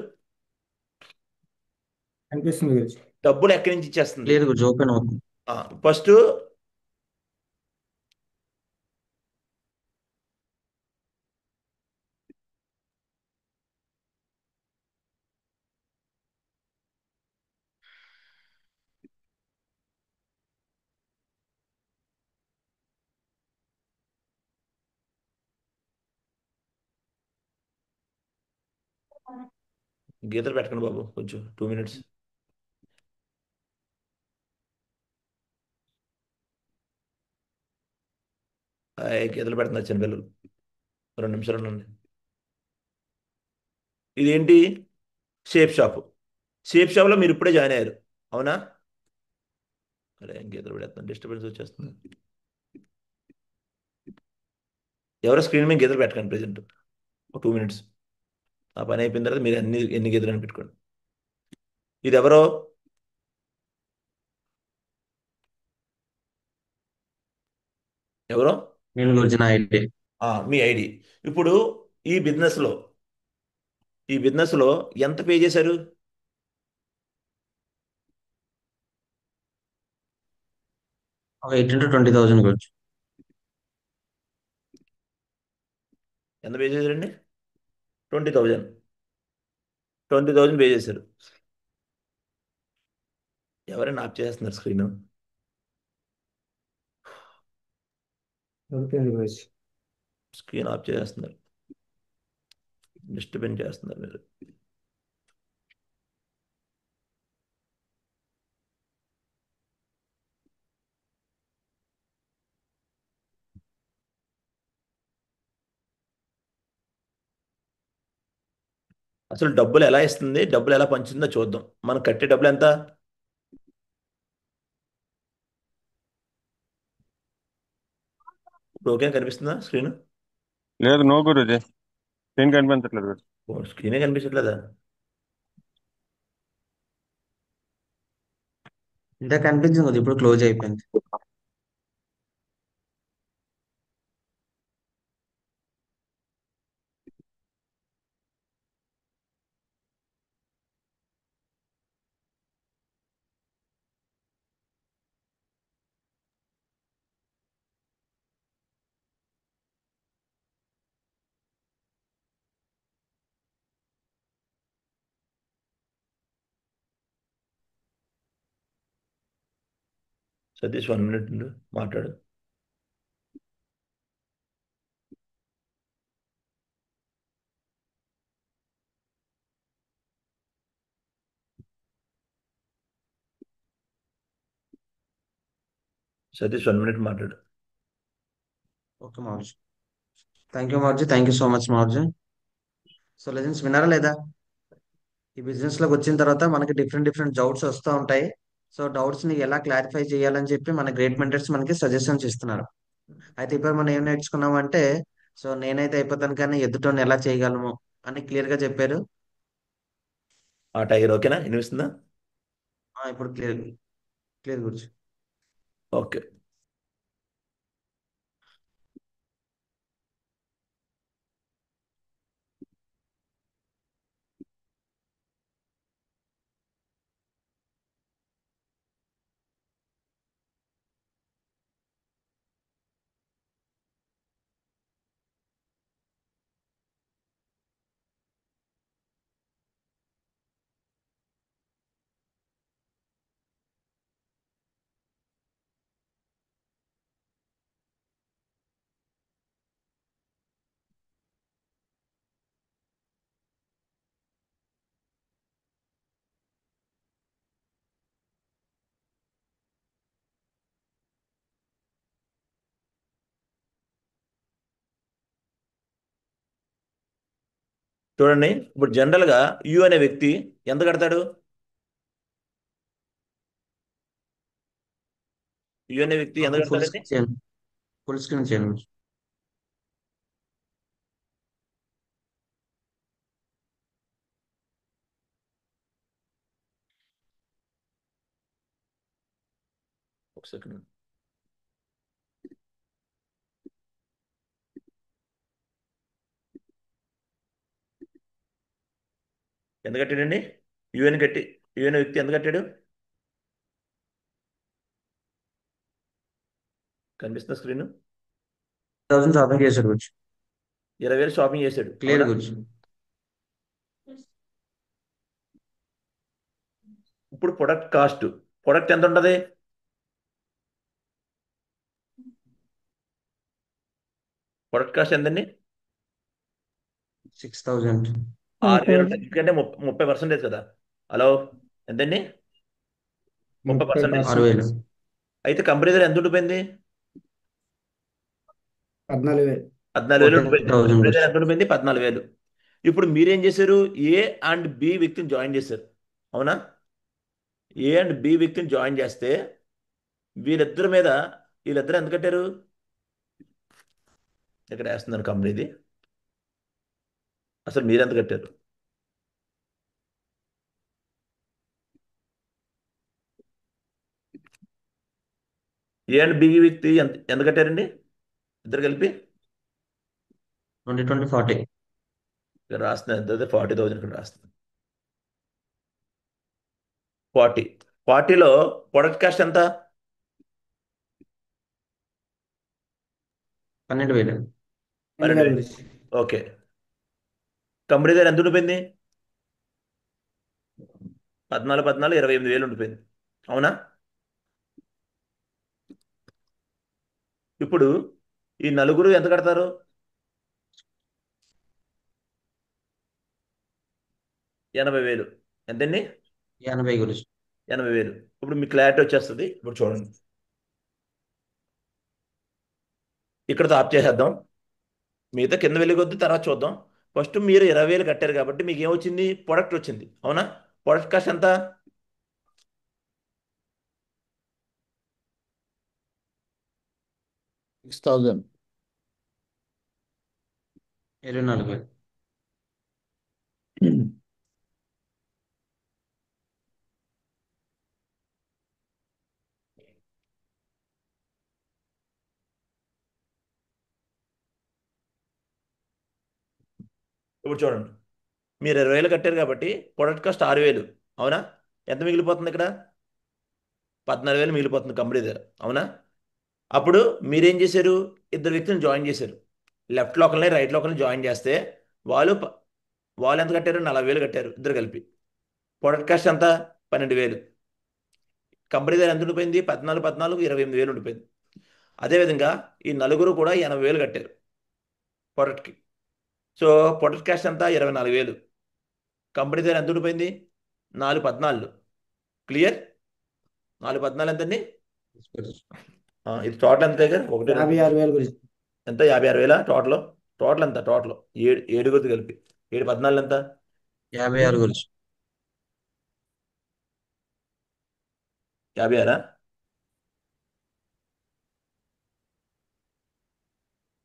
అనిపిస్తుంది గురుజీ. డబ్బులు ఎక్కడి నుంచి ఇచ్చేస్తుంది? లేదు గురుజీ, ఓపెన్ అవుతుంది. ఫస్ట్ గీతలు పెట్టకండి బాబు, కొంచెం 2 minutes. గీతలు పెడుతున్నారు చిన్నపిల్లలు. 2 నిమిషాలు ఉండండి. ఇదేంటి? Shape shop. షేప్ షాప్లో మీరు ఇప్పుడే జాయిన్ అయ్యారు, అవునా? అరే గీతలు పెడుతున్నాను, డిస్టర్బెన్స్ వచ్చేస్తుంది. ఎవరో స్క్రీన్ మీద గీతలు పెట్టకండి ప్రజెంట్, ఒక 2 minutes. ఆ పని అయిపోయిన తర్వాత మీరు ఎన్ని గీతలు అని పెట్టుకోండి. ఇది ఎవరో? ఎవరో? నేను గురుజీ, నా ఐడి. మీ ఐడి. ఇప్పుడు ఈ బిజినెస్లో ఎంత పే చేశారు? ఒక 18,000 to 20,000 గురుజీ. ఎంత పే చేశారండి? 20,000. 20,000 పే చేశారు. ఎవరైనా ఆప్ చేస్తున్నారు screen? Okay Guruji. Screen off చేస్తున్నారు, డిస్టర్బెన్స్ చేస్తున్నారు మీరు. అసలు డబ్బులు ఎలా ఇస్తుంది, డబ్బులు ఎలా పంచుతుందో చూద్దాం. మనం కట్టే డబ్బులు ఎంత? ఇప్పుడు ఓకే కనిపిస్తుందా స్క్రీన్? లేదు, నో గురుజీ, స్క్రీన్ కనిపించట్లేదు గురుజీ. స్క్రీనే కనిపించట్లేదా? ఇంత కనిపించింది కదా, ఇప్పుడు క్లోజ్ అయిపోయింది. సతీష్ 1 minute ఉండు, మాట్లాడు. సతీష్ 1 minute మాట్లాడు. ఓకే మారుజు. థ్యాంక్ యూ మారుజు, థ్యాంక్ యూ సో మచ్ మారుజు. సో లెజెండ్స్ విన్నారా లేదా? ఈ బిజినెస్ లోకి వచ్చిన తర్వాత మనకి డిఫరెంట్ డిఫరెంట్ డౌట్స్ వస్తూ ఉంటాయి. సో డౌట్స్ ని ఎలా క్లారిఫై చేయాలని చెప్పి మన గ్రేట్ మెంటర్స్ మనకి సజెషన్స్ ఇస్తున్నారు. అయితే ఇప్పుడు మనం ఏం నేర్చుకున్నామంటే, సో నేనైతే అయిపోతాను కానీ ఎదుటోని ఎలా చేయగలము అని క్లియర్ గా చెప్పారు. ఆ టైగర్ ఓకేనా, వినిపిస్తుందా? ఇప్పుడు క్లియర్ క్లియర్ గురించి. ఓకే. చూడండి, ఇప్పుడు జనరల్గా యు అనే వ్యక్తి ఎంత కడతాడు? యు అనే వ్యక్తి ఎంత ఫుల్ కడతాడండి? స్క్రీన్ చేయండి, ఫుల్ స్క్రీన్ చేయండి. ఒక సెకండ్. ఎంత కట్టాడండి? యుఎన్ కట్టి యుఎన్ వ్యక్తి ఎంత కట్టాడు? కనిపిస్తున్న స్క్రీన్? 1000 షాపింగ్ చేశాడు గురించి. 20,000 షాపింగ్ చేశాడు, క్లియర్ అవునా? గురించి. ఇప్పుడు ప్రొడక్ట్ ఎంత ఉంటుంది? ప్రొడక్ట్ కాస్ట్ ఎంతండి? 6000. 6,000 ఎందుకంటే 30% కదా. హలో, ఎంతండి? 30%. 6000. అయితే కంపెనీ దగ్గర ఎంత ఉండిపోయింది? 14,000. 14,000 ఉండిపోయింది. 14,000 కంపెనీ దగ్గర గురించి. ఎంత ఉండిపోయింది? 14,000. ఇప్పుడు మీరేం చేశారు? ఏ అండ్ బి వ్యక్తిని జాయిన్ చేశారు, అవునా? ఏ అండ్ బి వ్యక్తిని జాయిన్ చేస్తే వీళ్ళిద్దరి మీద వీళ్ళిద్దరు ఎంత కట్టారు? ఇక్కడ వేస్తున్నాను కంపెనీది. అసలు మీరు ఎంత కట్టారు? ఏ అండ్ బి వ్యక్తి ఎంత ఎంత కట్టారండి ఇద్దరు కలిపి? 20, 40. ఇక్కడ రాస్తున్నాను ఎంత? 40,000 ఇక్కడ రాస్తున్నాను. 40లో ప్రొడక్ట్ కాస్ట్ ఎంత? 12,000. 12,000 12,000. గురించి. ఓకే. కంపెనీ దగ్గర ఎంత ఉండిపోయింది? 14, 28,000 ఉండిపోయింది, అవునా? ఇప్పుడు ఈ నలుగురు ఎంత కడతారు? 80,000. ఎంతండి? 80 గురించి. 80,000. ఇప్పుడు మీకు క్లారిటీ వచ్చేస్తుంది. ఇప్పుడు చూడండి, ఇక్కడతో ఆప్ చేసేద్దాం. మిగతా కింద వెళ్ళకొద్ది తర్వాత చూద్దాం. ఫస్ట్ మీరు 20,000 కట్టారు కాబట్టి మీకు ఏమొచ్చింది? ప్రొడక్ట్ వచ్చింది, అవునా? ప్రొడక్ట్ కాస్ట్ ఎంత? 6,000. 24,000. ఇప్పుడు చూడండి, మీరు 20,000 కట్టారు కాబట్టి ప్రొడక్ట్ కాస్ట్ 6,000. అవునా? ఎంత మిగిలిపోతుంది ఇక్కడ? 14,000 మిగిలిపోతుంది కంపెనీ దగ్గర. అవునా? అప్పుడు మీరేం చేశారు? ఇద్దరు వ్యక్తులను జాయిన్ చేశారు. లెఫ్ట్ లోకల్ని రైట్ లోకల్ని జాయిన్ చేస్తే వాళ్ళు ప- వాళ్ళు ఎంత కట్టారు? 40,000 కట్టారు ఇద్దరు కలిపి. ప్రొడక్ట్ కాస్ట్ ఎంత? 12,000. కంపెనీ దగ్గర ఎంత ఉండిపోయింది? 14, 14, 28,000 ఉండిపోయింది. అదేవిధంగా ఈ నలుగురు కూడా 80,000 కట్టారు ప్రొడక్ట్కి. సో ప్రొడక్ట్ కాస్ట్ ఎంత? 24,000. కంపెనీ దగ్గర ఎంత ఉండిపోయింది? 4, 14. క్లియర్? 4, 14 ఎంతండి? ఇది టోటల్ ఎంత దగ్గర? 1, 2, 56,000 గురించి. ఎంత? 56,000 టోటల్. టోటల్ ఎంత? టోటల్ ఏడుగురిది కలిపి 7, 14 ఎంత? 56 గురించి. 56.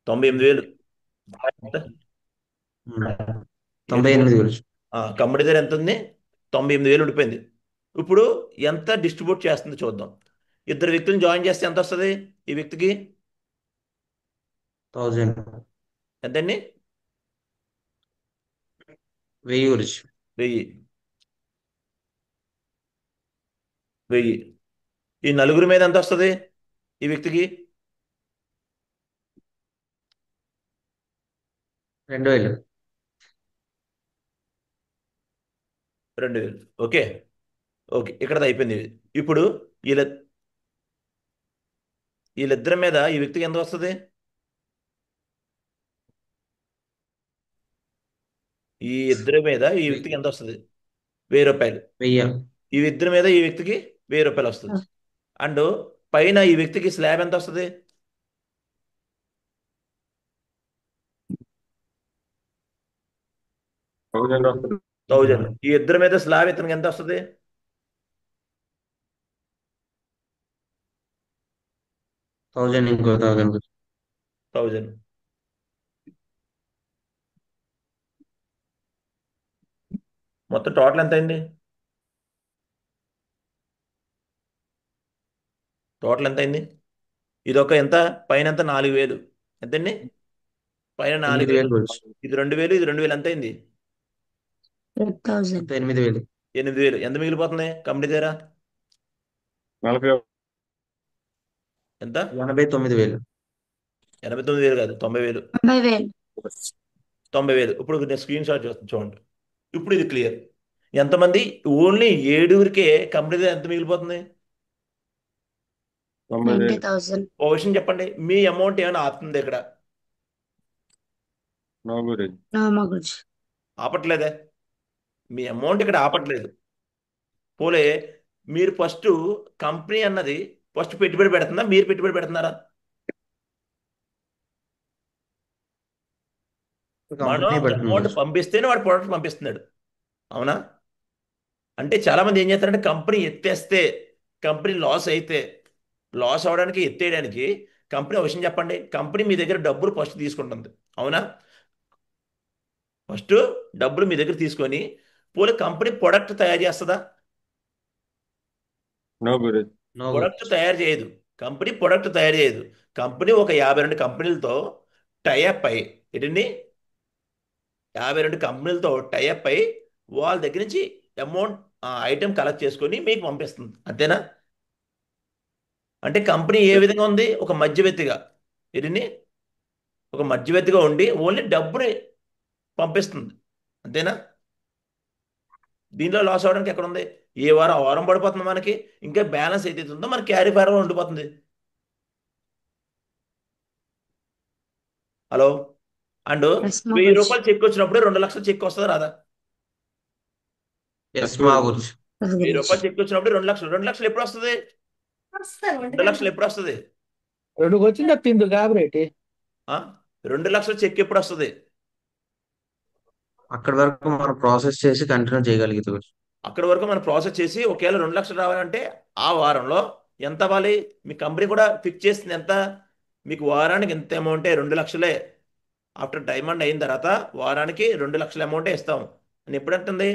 98,000. ఎంత? 98 గురించి. కంపెనీ దగ్గర ఎంత ఉంది? 98,000 ఉండిపోయింది. ఇప్పుడు ఎంత డిస్ట్రిబ్యూట్ చేస్తుంది చూద్దాం. ఇద్దరు వ్యక్తులను జాయిన్ చేస్తే ఎంత వస్తుంది ఈ వ్యక్తికి? 1000. ఎంతండి? 1000 గురించి. 1000. 1000. ఈ నలుగురి మీద ఎంత వస్తుంది ఈ వ్యక్తికి? 2000. 2,000. ఓకే. ఓకే, ఇక్కడది అయిపోయింది. ఇప్పుడు వీళ్ళ వీళ్ళిద్దరి మీద ఈ వ్యక్తికి ఎంత వస్తుంది? ఈ ఇద్దరి మీద ఈ వ్యక్తికి ఎంత వస్తుంది? 1,000 రూపాయలు. 1000. ఈ ఇద్దరి మీద ఈ వ్యక్తికి 1,000 రూపాయలు వస్తుంది. అండ్ పైన ఈ వ్యక్తికి స్లాబ్ ఎంత వస్తుంది? 1000 వస్తుంది. 1,000. ఈ ఇద్దరి మీద స్లాబ్ ఇతనికి ఎంత వస్తుంది? 1000 ఇంకో 1000 గురించి. 1,000. మొత్తం టోటల్ ఎంత అయింది? టోటల్ ఎంత అయింది? ఇదొక ఎంత? పైన ఎంత? 4,000. ఎంతండి? పైన 8000 4,000. గురించి. ఇది 2,000, ఇది 2,000. ఎంత అయింది? 8,000. 8000. 8,000. ఎంత మిగిలిపోతుంది కంపెనీ దగ్గర? 40. ఎంత? 89,000. 89,000 కాదు, 90,000. 90,000. 90,000. ఇప్పుడు నేను స్క్రీన్ షాట్ చేస్తాను చూడండి. ఇప్పుడు ఇది క్లియర్. ఎంతమంది? ఓన్లీ 7గురికే కంపెనీ దగ్గర ఎంత మిగిలిపోతుంది? 90,000. 90,000. ఓ విషయం చెప్పండి, మీ అమౌంట్ ఏమైనా ఆపుతుంది ఇక్కడ? నో గురించి. No, మా గురించి. ఆపట్లేదే. మీ అమౌంట్ ఇక్కడ ఆపట్లేదు. పోలే మీరు ఫస్ట్ కంపెనీ అన్నది ఫస్ట్ పెట్టుబడి పెడుతుందా, మీరు పెట్టుబడి పెడుతున్నారా? మనం కంపెనీ పెడుతుంది అమౌంట్ సార్. పంపిస్తేనే వాడు ప్రోడక్ట్ పంపిస్తున్నాడు. అవునా? అంటే చాలా మంది ఏం చేస్తారంటే కంపెనీ ఎత్తేస్తే, కంపెనీ లాస్ అయితే, లాస్ అవడానికి ఎత్తేయడానికి కంపెనీ ఒక విషయం చెప్పండి, కంపెనీ మీ దగ్గర డబ్బులు ఫస్ట్ తీసుకుంటుంది. అవునా? ఫస్ట్ డబ్బులు మీ దగ్గర తీసుకొని పోలే కంపెనీ ప్రొడక్ట్ తయారు చేస్తుందా? నో గురించి. నో ప్రొడక్ట్ గురించి. తయారు చేయదు. కంపెనీ ప్రొడక్ట్ తయారు చేయదు. కంపెనీ ఒక 52 కంపెనీలతో టైఅప్ అయ్యి, ఏంటండి, 52 కంపెనీలతో టైఅప్ అయ్యి వాళ్ళ దగ్గర నుంచి అమౌంట్ ఐటెం కలెక్ట్ చేసుకొని మీకు పంపిస్తుంది. అంతేనా? అంటే కంపెనీ ఏ విధంగా ఉంది? ఒక మధ్యవర్తిగా, ఏంటండి, ఒక మధ్యవర్తిగా ఉండి ఓన్లీ డబ్బుని పంపిస్తుంది. అంతేనా? దీనిలో లాస్ అవడానికి ఎక్కడ ఉంది? ఏ వారం ఆ వారం పడిపోతుంది మనకి. ఇంకా బ్యాలెన్స్ ఏదైతే ఉందో మనకి క్యారీ ఫార్వర్డ్ ఉండిపోతుంది. హలో? అండ్ Yes, మా 1,000 గురించి. రూపాయలు చెక్ వచ్చినప్పుడు 2,00,000 చెక్ వస్తుందా రాదా? ఎస్ మా గురించి. 1,000 రూపాయలు చెక్ వచ్చినప్పుడు 2,00,000. 2,00,000 ఎప్పుడు వస్తుంది? 2,00,000 ఎప్పుడు వస్తుంది? రెండుకి వచ్చిందా తిందు కాబరేటి 2,00,000 చెక్ ఎప్పుడు వస్తుంది? అక్కడి వరకు మనం ప్రాసెస్ చేసి కంటిన్యూ చేయగలిగితే గురించి. అక్కడి వరకు మనం ప్రాసెస్ చేసి ఒకవేళ 2,00,000 రావాలంటే ఆ వారంలో ఎంత అవ్వాలి? మీ కంపెనీ కూడా ఫిక్స్ చేసింది ఎంత? మీకు వారానికి ఎంత అమౌంటే? 2,00,000. ఆఫ్టర్ డైమండ్ అయిన తర్వాత వారానికి 2,00,000 అమౌంటే ఇస్తాం అని ఎప్పుడు అంటుంది?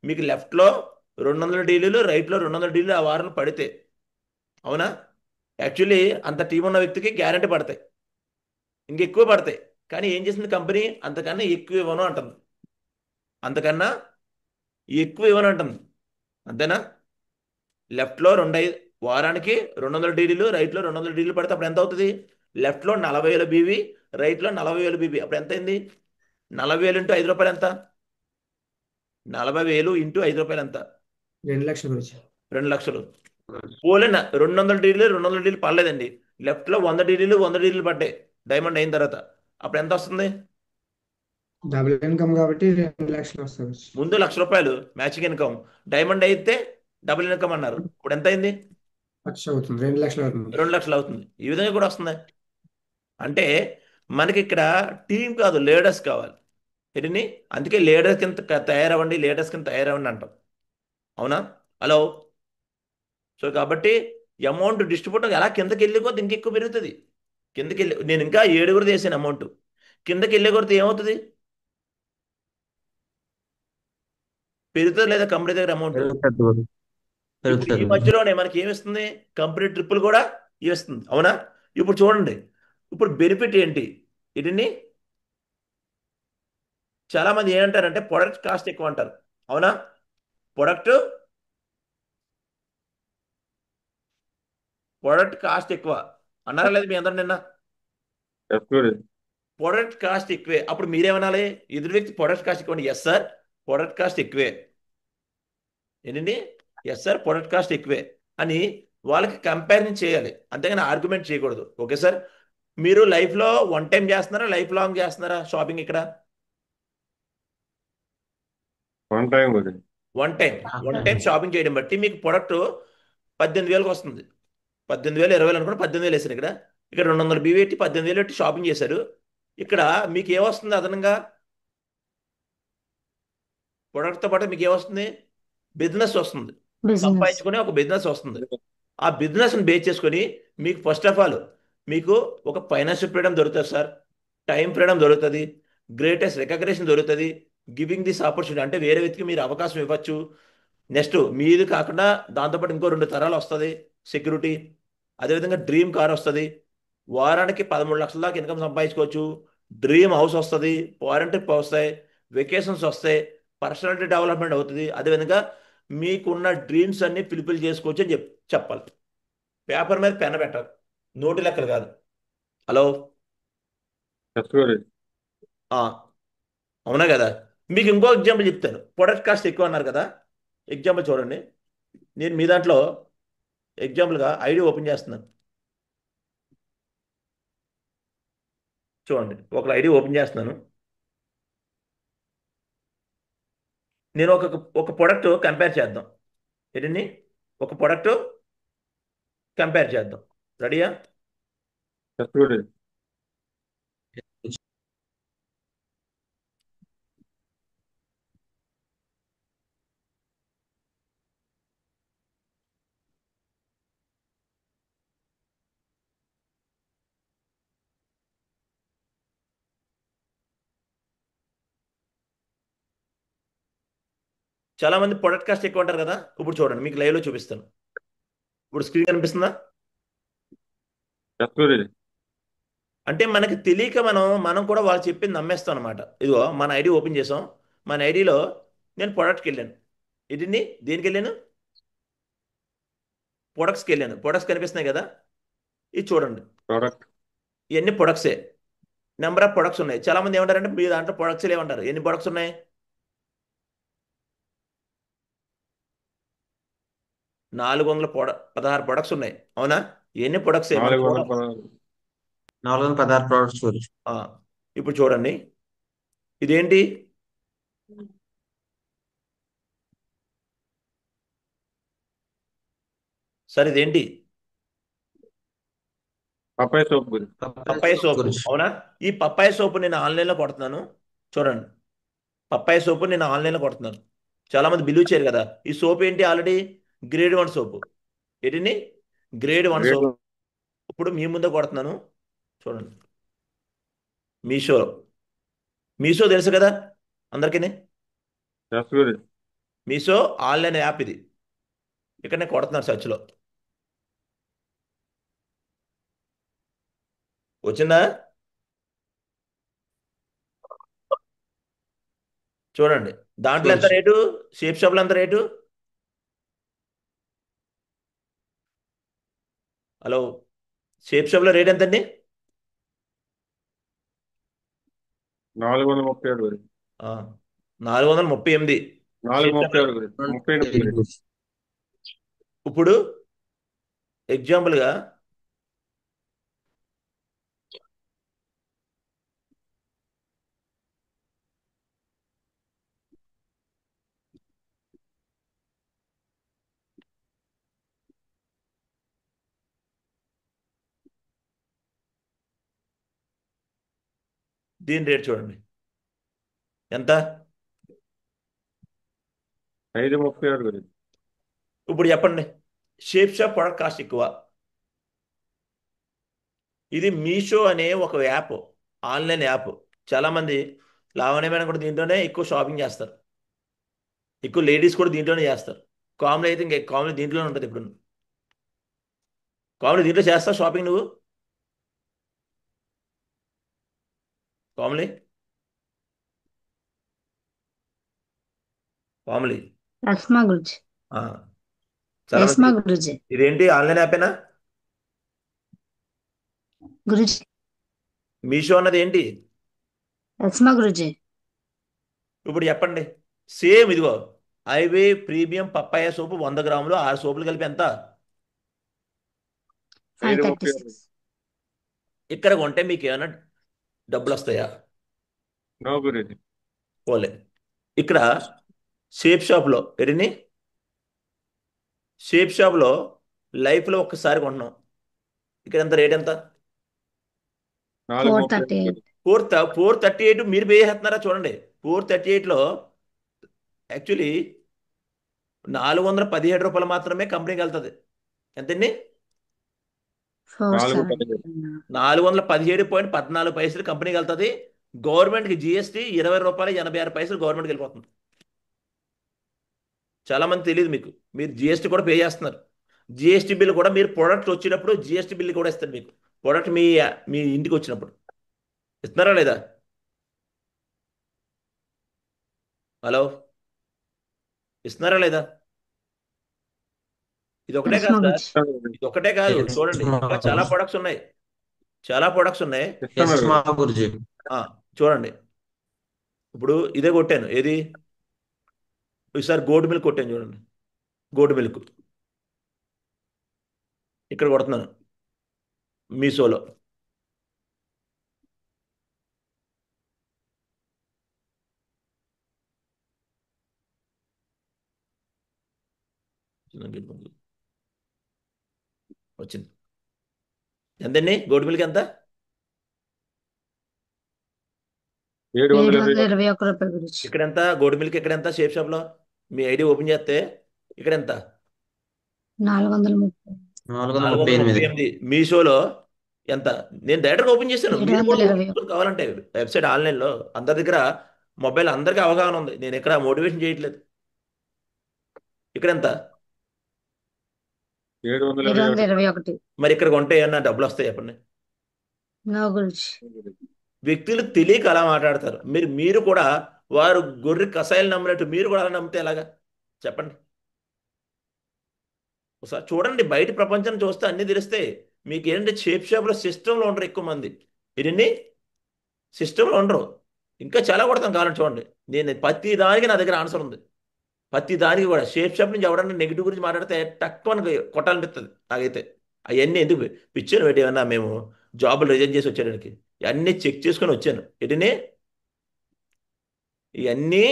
మీకు లెఫ్ట్లో 200 డీలీలు, రైట్లో 200 డీలీలు ఆ వారంలో పడితే. అవునా? యాక్చువల్లీ అంత టీం ఉన్న వ్యక్తికి గ్యారంటీ పడతాయి, ఇంకెక్కువ పడతాయి. కానీ ఏం చేసింది కంపెనీ? అంతకన్నా ఎక్కువ ఇవ్వను అంటుంది. అంతకన్నా ఎక్కువ ఇవ్వనంటుంది. అంతేనా? లెఫ్ట్లో వారానికి 200 డీడీలు, రైట్లో 200 డీడీలు పడితే అప్పుడు ఎంత అవుతుంది? లెఫ్ట్లో 40,000 బీవీ, రైట్లో 40,000 బీవీ. అప్పుడు ఎంత అయింది? 40,000 ఇంటూ 5 రూపాయలు ఎంత? 40,000 ఇంటూ 5 రూపాయలు ఎంత? 2 లక్షలు గురించి. 2 లక్షలు. పోలే 200 డీడీలు 200 డీడీలు పడలేదండి. లెఫ్ట్లో 100 డీడీలు 100 డీడీలు పడ్డాయి డైమండ్ అయిన తర్వాత. అప్పుడు ఎంత వస్తుంది? డబుల్ ఇన్కమ్ కాబట్టి 2 లక్షలు వస్తుంది గురించి. ముందు ₹1,00,000 మ్యాచింగ్ ఇన్కమ్, డైమండ్ అయితే డబుల్ ఇన్కమ్ అన్నారు. ఇప్పుడు ఎంత అయింది? 1 లక్ష అవుతుంది, 2 లక్షలు అవుతుంది. 2 లక్షలు అవుతుంది. ఈ విధంగా కూడా వస్తుంది. అంటే మనకి ఇక్కడ టీం కాదు, లీడర్స్ కావాలి. వీటిని అందుకే లీడర్స్ కింద తయారవ్వండి, లీడర్స్ కింద తయారవ్వండి అంటాం. అవునా? హలో. సో కాబట్టి అమౌంట్ డిస్ట్రిబ్యూటర్ ఎలా కిందకి వెళ్ళి కొద్ది ఇంకెక్కువ పెరుగుతుంది. కిందకి వెళ్ళి నేను ఇంకా 7 చేశాను అమౌంట్. కిందకి వెళ్ళే కొద్ది ఏమవుతుంది? పెరుగుతుంది లేదా కంపెనీ దగ్గర అమౌంట్? పెరుగుతుంది గురు. ఇప్పుడు ఈ పెరుగుతుంది. మధ్యలోనే మనకి ఏమిస్తుంది? కంపెనీ ట్రిప్పులు కూడా ఇస్తుంది. అవునా? ఇప్పుడు చూడండి, ఇప్పుడు బెనిఫిట్ ఏంటి? వీటిని చాలా మంది ఏమంటారంటే ప్రొడక్ట్ కాస్ట్ ఎక్కువ అంటారు. అవునా? ప్రొడక్ట్ కాస్ట్ ఎక్కువ అన్నారా లేదు మీ అందరు నిన్న? ఎస్ గురుజీ. ప్రొడక్ట్ కాస్ట్ ఎక్కువే. అప్పుడు మీరేమనాలి? ఎదురు వ్యక్తి ప్రొడక్ట్ కాస్ట్ ఎక్కువ. ఎస్ సార్, ప్రొడక్ట్ కాస్ట్ ఎక్కువే. ఏంటండి? ఎస్ సార్, ప్రొడక్ట్ కాస్ట్ ఎక్కువే అని వాళ్ళకి కంపారిజన్ చేయాలి, అంతేగాని ఆర్గ్యుమెంట్ చేయకూడదు. Okay sir. మీరు లైఫ్లో 1 టైం చేస్తున్నారా, లైఫ్ లాంగ్ చేస్తున్నారా షాపింగ్ ఇక్కడ? 1 టైం గురుజీ. 1 టైం షాపింగ్ చేయడం బట్టి మీకు ప్రొడక్ట్ 18,000కి వస్తుంది. 18,000 20,000 అనుకోండి, 18,000 వేసారు ఇక్కడ. ఇక్కడ 200 బీవీ పెట్టి 18,000 పెట్టి షాపింగ్ చేశారు. ఇక్కడ మీకు ఏమొస్తుంది అదనంగా? ప్రొడక్ట్తో పాటు మీకు ఏమొస్తుంది? బిజినెస్ వస్తుంది. బిజినెస్. సంపాదించుకునే ఒక బిజినెస్ వస్తుంది. ఆ బిజినెస్ని బేస్ చేసుకొని మీకు ఫస్ట్ ఆఫ్ ఆల్ మీకు ఒక ఫైనాన్షియల్ ఫ్రీడమ్ దొరుకుతుంది సార్, టైం ఫ్రీడమ్ దొరుకుతుంది, గ్రేటెస్ట్ రికగ్నేషన్ దొరుకుతుంది, గివింగ్ దిస్ ఆపర్చునిటీ అంటే వేరే వ్యక్తికి మీరు అవకాశం ఇవ్వచ్చు. నెక్స్ట్ మీది కాకుండా దాంతోపాటు ఇంకో 2 తరాలు వస్తుంది సెక్యూరిటీ. అదేవిధంగా డ్రీమ్ కార్ వస్తుంది, వారానికి 13 లక్షల దాకా ఇన్కమ్ సంపాదించుకోవచ్చు, డ్రీమ్ హౌస్ వస్తుంది, ఫారెన్ ట్రిప్ వస్తాయి, వెకేషన్స్ వస్తాయి, పర్సనాలిటీ డెవలప్మెంట్ అవుతుంది. అదేవిధంగా మీకున్న డ్రీమ్స్ అన్ని ఫుల్ఫిల్ చేసుకోవచ్చు అని చెప్పాలి. పేపర్ మీద పెన్ పెట్టాలి, నోటి లెక్కలు కాదు. హలో. ఎస్ గురుజీ. ఆ, అవునా కదా? మీకు ఇంకో ఎగ్జాంపుల్ చెప్తాను. ప్రొడక్ట్ కాస్ట్ ఎక్కువ అన్నారు కదా, ఎగ్జాంపుల్ చూడండి. నేను మీ దాంట్లో ఎగ్జాంపుల్గా ఐడి ఓపెన్ చేస్తున్నాను. చూడండి, ఒక ఐడి ఓపెన్ చేస్తున్నాను. నేను ఒక ప్రొడక్ట్ కంపేర్ చేద్దాం. ఏంటండి? ఒక ప్రొడక్ట్ కంపేర్ చేద్దాం. రెడీయా? ఎస్ గురుజీ. చాలా మంది ప్రొడక్ట్ కాస్ట్ ఎక్కువ అంటారు కదా. ఇప్పుడు చూడండి, మీకు లైవ్లో చూపిస్తాను. ఇప్పుడు స్క్రీన్ కనిపిస్తుందా? ఎస్ గురుజీ. అంటే మనకి తెలియక మనం కూడా వాళ్ళు చెప్పింది నమ్మేస్తాం అనమాట. ఇదిగో మన ఐడి ఓపెన్ చేసాం. మన ఐడిలో నేను ప్రొడక్ట్కి వెళ్ళాను. ఇది దేనికి వెళ్ళాను? ప్రొడక్ట్స్కి వెళ్ళాను. ప్రొడక్ట్స్ కనిపిస్తున్నాయి కదా, ఇది చూడండి. ప్రోడక్ట్. ఇవన్నీ ప్రొడక్ట్సే. నెంబర్ ఆఫ్ ప్రొడక్ట్స్ ఉన్నాయి. చాలా మంది ఏమంటారంటే మీ దాంట్లో ప్రొడక్ట్స్ ఏమంటారు. ఎన్ని ప్రొడక్ట్స్ ఉన్నాయి? 416 ప్రొడక్ట్స్ ఉన్నాయి. అవునా? ఎన్ని ప్రొడక్ట్స్? 416. 416 ప్రోడక్ట్స్ గురించి. ఇప్పుడు చూడండి, ఇదేంటి? సార్ ఇదేంటి? Papaya soap Guruji. పప్పాయ సోపు. గురించి. అవునా? ఈ పప్పాయ సోపు నేను ఆన్లైన్లో కొడుతున్నాను. చూడండి, పప్పాయ సోపు నేను ఆన్లైన్లో కొడుతున్నాను. చాలా మంది బిలీవ్ చేయరు కదా. ఈ సోప్ ఏంటి? Already grade 1 soap. ఏంటిని? Grade 1 soap. ఇప్పుడు మీ ముందే కొడుతున్నాను. చూడండి, మీషో. మీషో తెలుసు కదా అందరికీ. Yes Guruji. Meesho online app ఇది. ఇక్కడ నేను కొడుతున్నాను సెర్చ్లో. వచ్చిందా? చూడండి దాంట్లో ఎంత గురుజీ రేటు, షేప్ షాప్లో ఎంత రేటు? హలో, షేప్ షాప్లో రేట్ ఎంతండి? 437 గురించి. 438. 437 గురించి. 38 గురించి. ఇప్పుడు ఎగ్జాంపుల్గా దీని రేట్ చూడండి ఎంత. 536 గురించి. ఇప్పుడు చెప్పండి, షేప్ షాప్ ప్రొడక్ట్ కాస్ట్ ఎక్కువ. ఇది మీషో అనే ఒక యాప్, ఆన్లైన్ యాప్. చాలామంది లావణ్య మేడం కూడా దీంట్లోనే ఎక్కువ షాపింగ్ చేస్తారు, ఎక్కువ లేడీస్ కూడా దీంట్లోనే చేస్తారు. కామెడీ అయితే ఇంకా కామెడీ దీంట్లోనే ఉంటుంది. ఇప్పుడు కామెడీ దీంట్లో చేస్తావు షాపింగ్ నువ్వు? కామెడీ కామెడీ రస్మా గురుజీ. చాలా రస్మా మంది గురుజీ. ఇదేంటి ఆన్లైన్ యాపేనా? గురుజీ మీషో అన్నది ఏంటి? రస్మా గురుజీ. ఇప్పుడు చెప్పండి, సేమ్ ఇదిగో ఐవే ప్రీమియం పప్పాయ సోపు 100 గ్రాములు 6 సోపులు కలిపి ఎంత? 536. ఇక్కడ కొంటే మీకు ఏమైనా డబ్బులు వస్తాయా? నో గురించి. పోలే. ఇక్కడ షేప్ షాప్లో ఎన్ని షేప్ షాప్లో లైఫ్లో ఒక్కసారి కొంటున్నాం. ఇక్కడ ఎంత రేట్ ఎంత? 438 438. గురించి. 438 మీరు పే చేస్తున్నారా? చూడండి 438లో యాక్చువల్లీ 417 రూపాయలు మాత్రమే కంపెనీకి వెళ్తుంది. ఎంతండి? 470. 417.14 కంపెనీకి వెళ్తుంది. గవర్నమెంట్కి జిఎస్టీ 20 రూపాయలు 86 పైసలు గవర్నమెంట్కి వెళ్ళిపోతుంది. చాలామంది తెలియదు మీకు, మీరు జిఎస్టీ కూడా పే చేస్తున్నారు. జిఎస్టీ బిల్ కూడా మీరు ప్రొడక్ట్ వచ్చినప్పుడు జిఎస్టీ బిల్ కూడా ఇస్తారు మీకు. ప్రొడక్ట్ మీ మీ ఇంటికి వచ్చినప్పుడు ఇస్తున్నారా లేదా? హలో, ఇస్తున్నారా లేదా? ఇది ఒకటే కాదు రస్మా సార్, గురుజీ. ఇది ఒకటే కాదు. చూడండి ఇంకా చాలా ప్రొడక్ట్స్ ఉన్నాయి, చాలా ప్రొడక్ట్స్ ఉన్నాయి. రస్మా గురుజీ. చూడండి ఇప్పుడు ఇదే కొట్టాను, ఏది ఈసారి గోటు మిల్క్ కొట్టాను చూడండి. గోటు మిల్క్ ఇక్కడ కొడుతున్నాను మీషోలో. వచ్చింది ఎంతండి? గోటు మిల్క్ ఎంత? 720. 721 రూపాయలు గురుజీ. ఇక్కడ ఎంత? గోటు మిల్క్ ఇక్కడ ఎంత? షేప్ షాప్లో మీ ఐడి ఓపెన్ చేస్తే ఇక్కడ ఎంత? 430. 438. 438. మీషోలో ఎంత? నేను డైరెక్ట్గా ఓపెన్ చేశాను, మీరు కూడా 720. ఓపెన్ కావాలంటే వెబ్సైట్ ఆన్లైన్లో అందరి దగ్గర మొబైల్ అందరికీ అవగాహన ఉంది. నేను ఇక్కడ మోటివేషన్ చేయట్లేదు. ఇక్కడ ఎంత? 721. 721. మరి ఇక్కడ కొంటే ఏమన్నా డబ్బులు వస్తాయి చెప్పండి? నో గురుజీ. వ్యక్తులు తెలియక అలా మాట్లాడతారు. మీరు కూడా వారు గొర్రె కషాయాలు నమ్మినట్టు మీరు కూడా అలా నమ్మితే ఎలాగా చెప్పండి? ఒకసారి చూడండి, బయట ప్రపంచం చూస్తే అన్నీ తెలుస్తాయి మీకు. ఏంటంటే షేప్ షాప్లో సిస్టంలో ఉండరు ఎక్కువ మంది. ఇవన్నీ సిస్టంలో ఉండరు. ఇంకా చాలా కొడతాం కావాలని చూడండి. నేను ప్రతి దానికి నా దగ్గర ఆన్సర్ ఉంది. ప్రతి దానికి కూడా షేప్ షాప్ నుంచి ఎవడన్నా నెగిటివ్ గురించి మాట్లాడితే తక్కువ కొట్టాలనిపిస్తుంది నాకైతే. అవన్నీ ఎందుకు పిచ్చాను పెట్టి ఏమన్నా మేము జాబులు రిజైన్ చేసి వచ్చేయడానికి? ఇవన్నీ చెక్ చేసుకొని వచ్చాను. ఎటునే ఇవన్నీ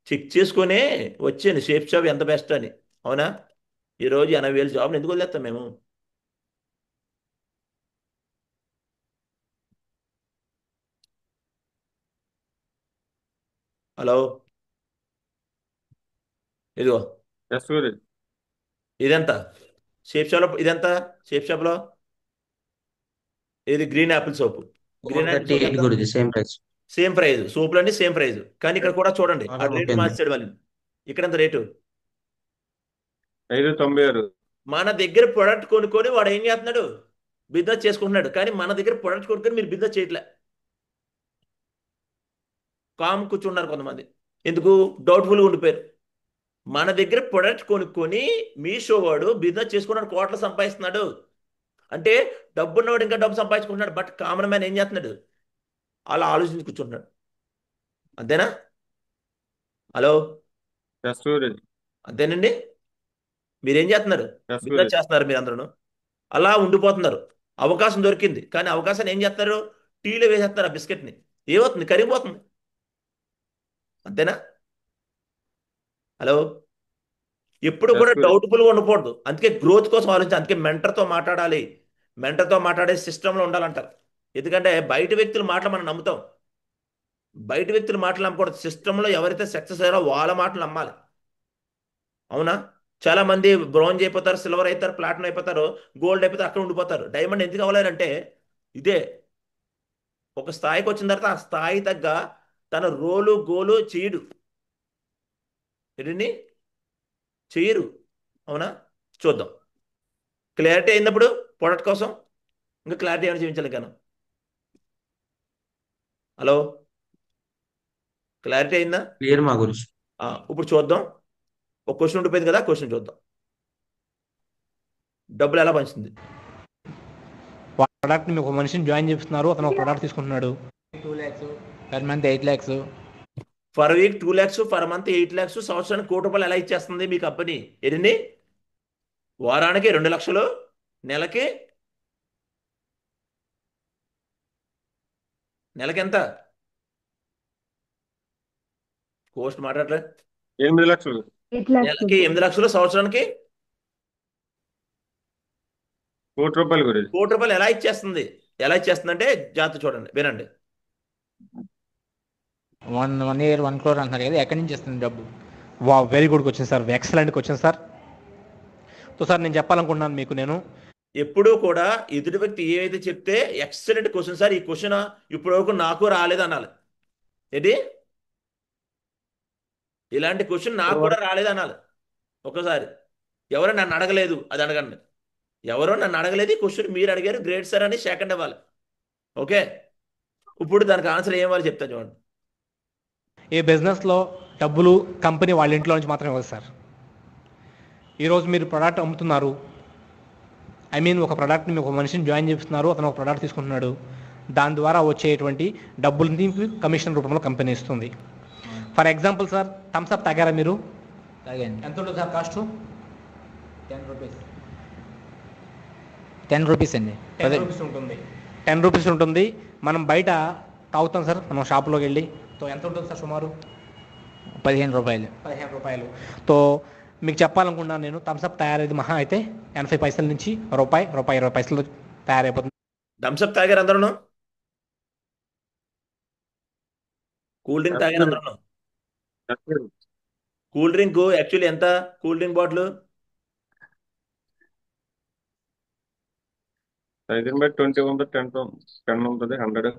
చెక్ చేసుకునే వచ్చాను షేప్ షాప్ ఎంత బెస్ట్ అని. అవునా? ఈరోజు 80,000 జాబ్లు ఎందుకు వదిలేస్తాం మేము? హలో, ఇదిగో ఎస్ గురించి. ఇదెంత? షేప్ షాప్లో ఇదెంత? షేప్ షాప్లో ఇది green apple soap. Green apple soap 438 Guruji. Same price. Same price, సోపులన్నీ సేమ్ ప్రైజ్. కానీ ఇక్కడ కూడా చూడండి ఆ రేటు 438. మార్చాడు వాళ్ళు. ఇక్కడ ఎంత రేటు? 596. మన దగ్గర ప్రొడక్ట్ కొనుక్కొని వాడు ఏం చేస్తున్నాడు? బిజినెస్ చేసుకుంటున్నాడు. కానీ మన దగ్గర ప్రొడక్ట్ కొనుక్కొని మీరు బిజినెస్ చేయట్లే. కామ్ కూర్చున్నారు కొంతమంది. ఎందుకు? డౌట్ఫుల్గా ఉండిపోయారు. మన దగ్గర ప్రొడక్ట్ కొనుక్కొని మీషో వాడు బిజినెస్ చేసుకున్నాడు, కోట్లు సంపాదిస్తున్నాడు. అంటే డబ్బున్నవాడు ఇంకా డబ్బు సంపాదించుకుంటున్నాడు. బట్ కామన్ మ్యాన్ ఏం చేస్తున్నాడు? అలా ఆలోచించి కూర్చుంటున్నాడు. అంతేనా? Hello, yes Guruji. అంతేనండి. మీరేం చేస్తున్నారు? Yes business Guruji. చేస్తున్నారు మీరు అందరూ. అలా ఉండిపోతున్నారు. అవకాశం దొరికింది, కానీ అవకాశాన్ని ఏం చేస్తారు? టీలో వేసేస్తున్నారు ఆ బిస్కెట్ని. ఏమవుతుంది? కరిగిపోతుంది. అంతేనా? హలో, ఎప్పుడు ఎస్ కూడా గురూజీ. డౌట్ఫుల్గా ఉండకూడదు. అందుకే గ్రోత్ కోసం ఆలోచించాలి. అందుకే మెంటర్తో మాట్లాడాలి. మెంటర్తో మాట్లాడే సిస్టంలో ఉండాలంటారు. ఎందుకంటే బయట వ్యక్తుల మాటలు మనం నమ్ముతాం. బయట వ్యక్తుల మాటలు నమ్మకూడదు. సిస్టంలో ఎవరైతే సక్సెస్ అయ్యారో వాళ్ళ మాటలు నమ్మాలి. అవునా? చాలా మంది బ్రోంజ్ అయిపోతారు, సిల్వర్ అవుతారు, ప్లాటినం అయిపోతారు, గోల్డ్ అయిపోతారు, అక్కడ ఉండిపోతారు. డైమండ్ ఎందుకు అవ్వలేరంటే ఇదే, ఒక స్థాయికి వచ్చిన తర్వాత ఆ స్థాయి తగ్గ తన రోలు గోలు చేయడు. ఏంటండి? చేయరు. అవునా? చూద్దాం. క్లారిటీ అయినప్పుడు ప్రొడక్ట్ కోసం ఇంకా క్లారిటీ ఏమైనా చూపించాలి కానీ. హలో, క్లారిటీ అయిందా? క్లియర్ మా గురించి. ఇప్పుడు చూద్దాం. ఒక క్వశ్చన్ ఉండిపోయింది కదా, క్వశ్చన్ చూద్దాం. డబ్బులు ఎలా పంచుతుంది? ప్రోడక్ట్ని మీకు ఒక మనిషిని జాయిన్ చేస్తున్నారు, అతను ఒక ప్రోడక్ట్ తీసుకుంటున్నాడు. 2 lakhs, per month 8 lakhs. For week 2 lakhs, for month 8 lakhs, సంవత్సరానికి 1 కోటి రూపాయలు ఎలా ఇచ్చేస్తుంది మీ కంపెనీ? ఎన్ని? వారానికి 2 లక్షలు, నెలకి ఎంత? కోస్ట్ మాట్లాడలే. 8 లక్షలు. నెలకి 8 లక్షలు, సంవత్సరానికి 1 కోటి రూపాయలు గురూజీ. 1 కోటి రూపాయలు ఎలా ఇచ్చేస్తుంది? ఎలా ఇచ్చేస్తుంది అంటే జాగ్రత్త చూడండి, వినండి. 1 year 1 crore అంటున్నారు కదా, ఎక్కడి నుంచి వస్తుంది డబ్బు? వా, very good question sir, excellent question sir. So sir నేను చెప్పాలనుకుంటున్నాను మీకు, నేను ఎప్పుడూ కూడా ఎదుటి వ్యక్తి ఏదైతే చెప్తే ఎక్సలెంట్ క్వశ్చన్ సార్, ఈ క్వశ్చన్ ఇప్పటివరకు నాకు రాలేదు అనాలి. ఏంటి? ఇలాంటి క్వశ్చన్ నాకు కూడా రాలేదు అనాలి. ఒకసారి ఎవరో నన్ను అడగలేదు అది అడగండి. ఎవరో నన్ను అడగలేదు, ఈ క్వశ్చన్ మీరు అడిగారు, గ్రేట్ సార్ అని సెకండ్ ఇవ్వాలి. ఓకే, ఇప్పుడు దానికి ఆన్సర్ ఏం వాళ్ళు చెప్తా చూడండి. ఏ బిజినెస్లో డబ్బులు కంపెనీ వాళ్ళ ఇంట్లో నుంచి మాత్రమే ఇవ్వదు సార్. ఈరోజు మీరు ప్రోడక్ట్ అమ్ముతున్నారు, ఒక ప్రోడక్ట్ని మీకు ఒక మనిషిని జాయిన్ చేస్తున్నారు, అతను ఒక ప్రోడక్ట్ తీసుకుంటున్నాడు. దాని ద్వారా వచ్చేటువంటి డబ్బులని కమిషన్ రూపంలో కంపెనీ ఇస్తుంది. ఫర్ ఎగ్జాంపుల్ సార్, థమ్స్అప్ తాగారా మీరు? తాగండి. ఎంత ఉంటుంది సార్ కాస్ట్? 10 rupees. 10 rupees అండి. 10 రూపీస్ ఉంటుంది. 10 రూపీస్ ఉంటుంది. మనం బయట తాగుతాం సార్, మనం షాప్లోకి వెళ్ళి. తో ఎంత ఉంటుంది సార్ సుమారు? 15 రూపాయలు. 15 రూపాయలు. తో మీకు చెప్పాలనుకున్నాను నేను, థమ్స్అప్ తయారైంది మహా అయితే 80 పైసల నుంచి రూపాయి 20 పైసలు తయారైపోతుంది. థమ్స్అప్ తాగారు అందరూ? కూల్ డ్రింక్ తాగారు అందరూ? Yes Guruji. Cool drink actually ఎంత? కూల్ డ్రింక్ బాటిల్ సైజుని బట్టి 20 ఉంటుంది, 10 ఉంటుంది, 100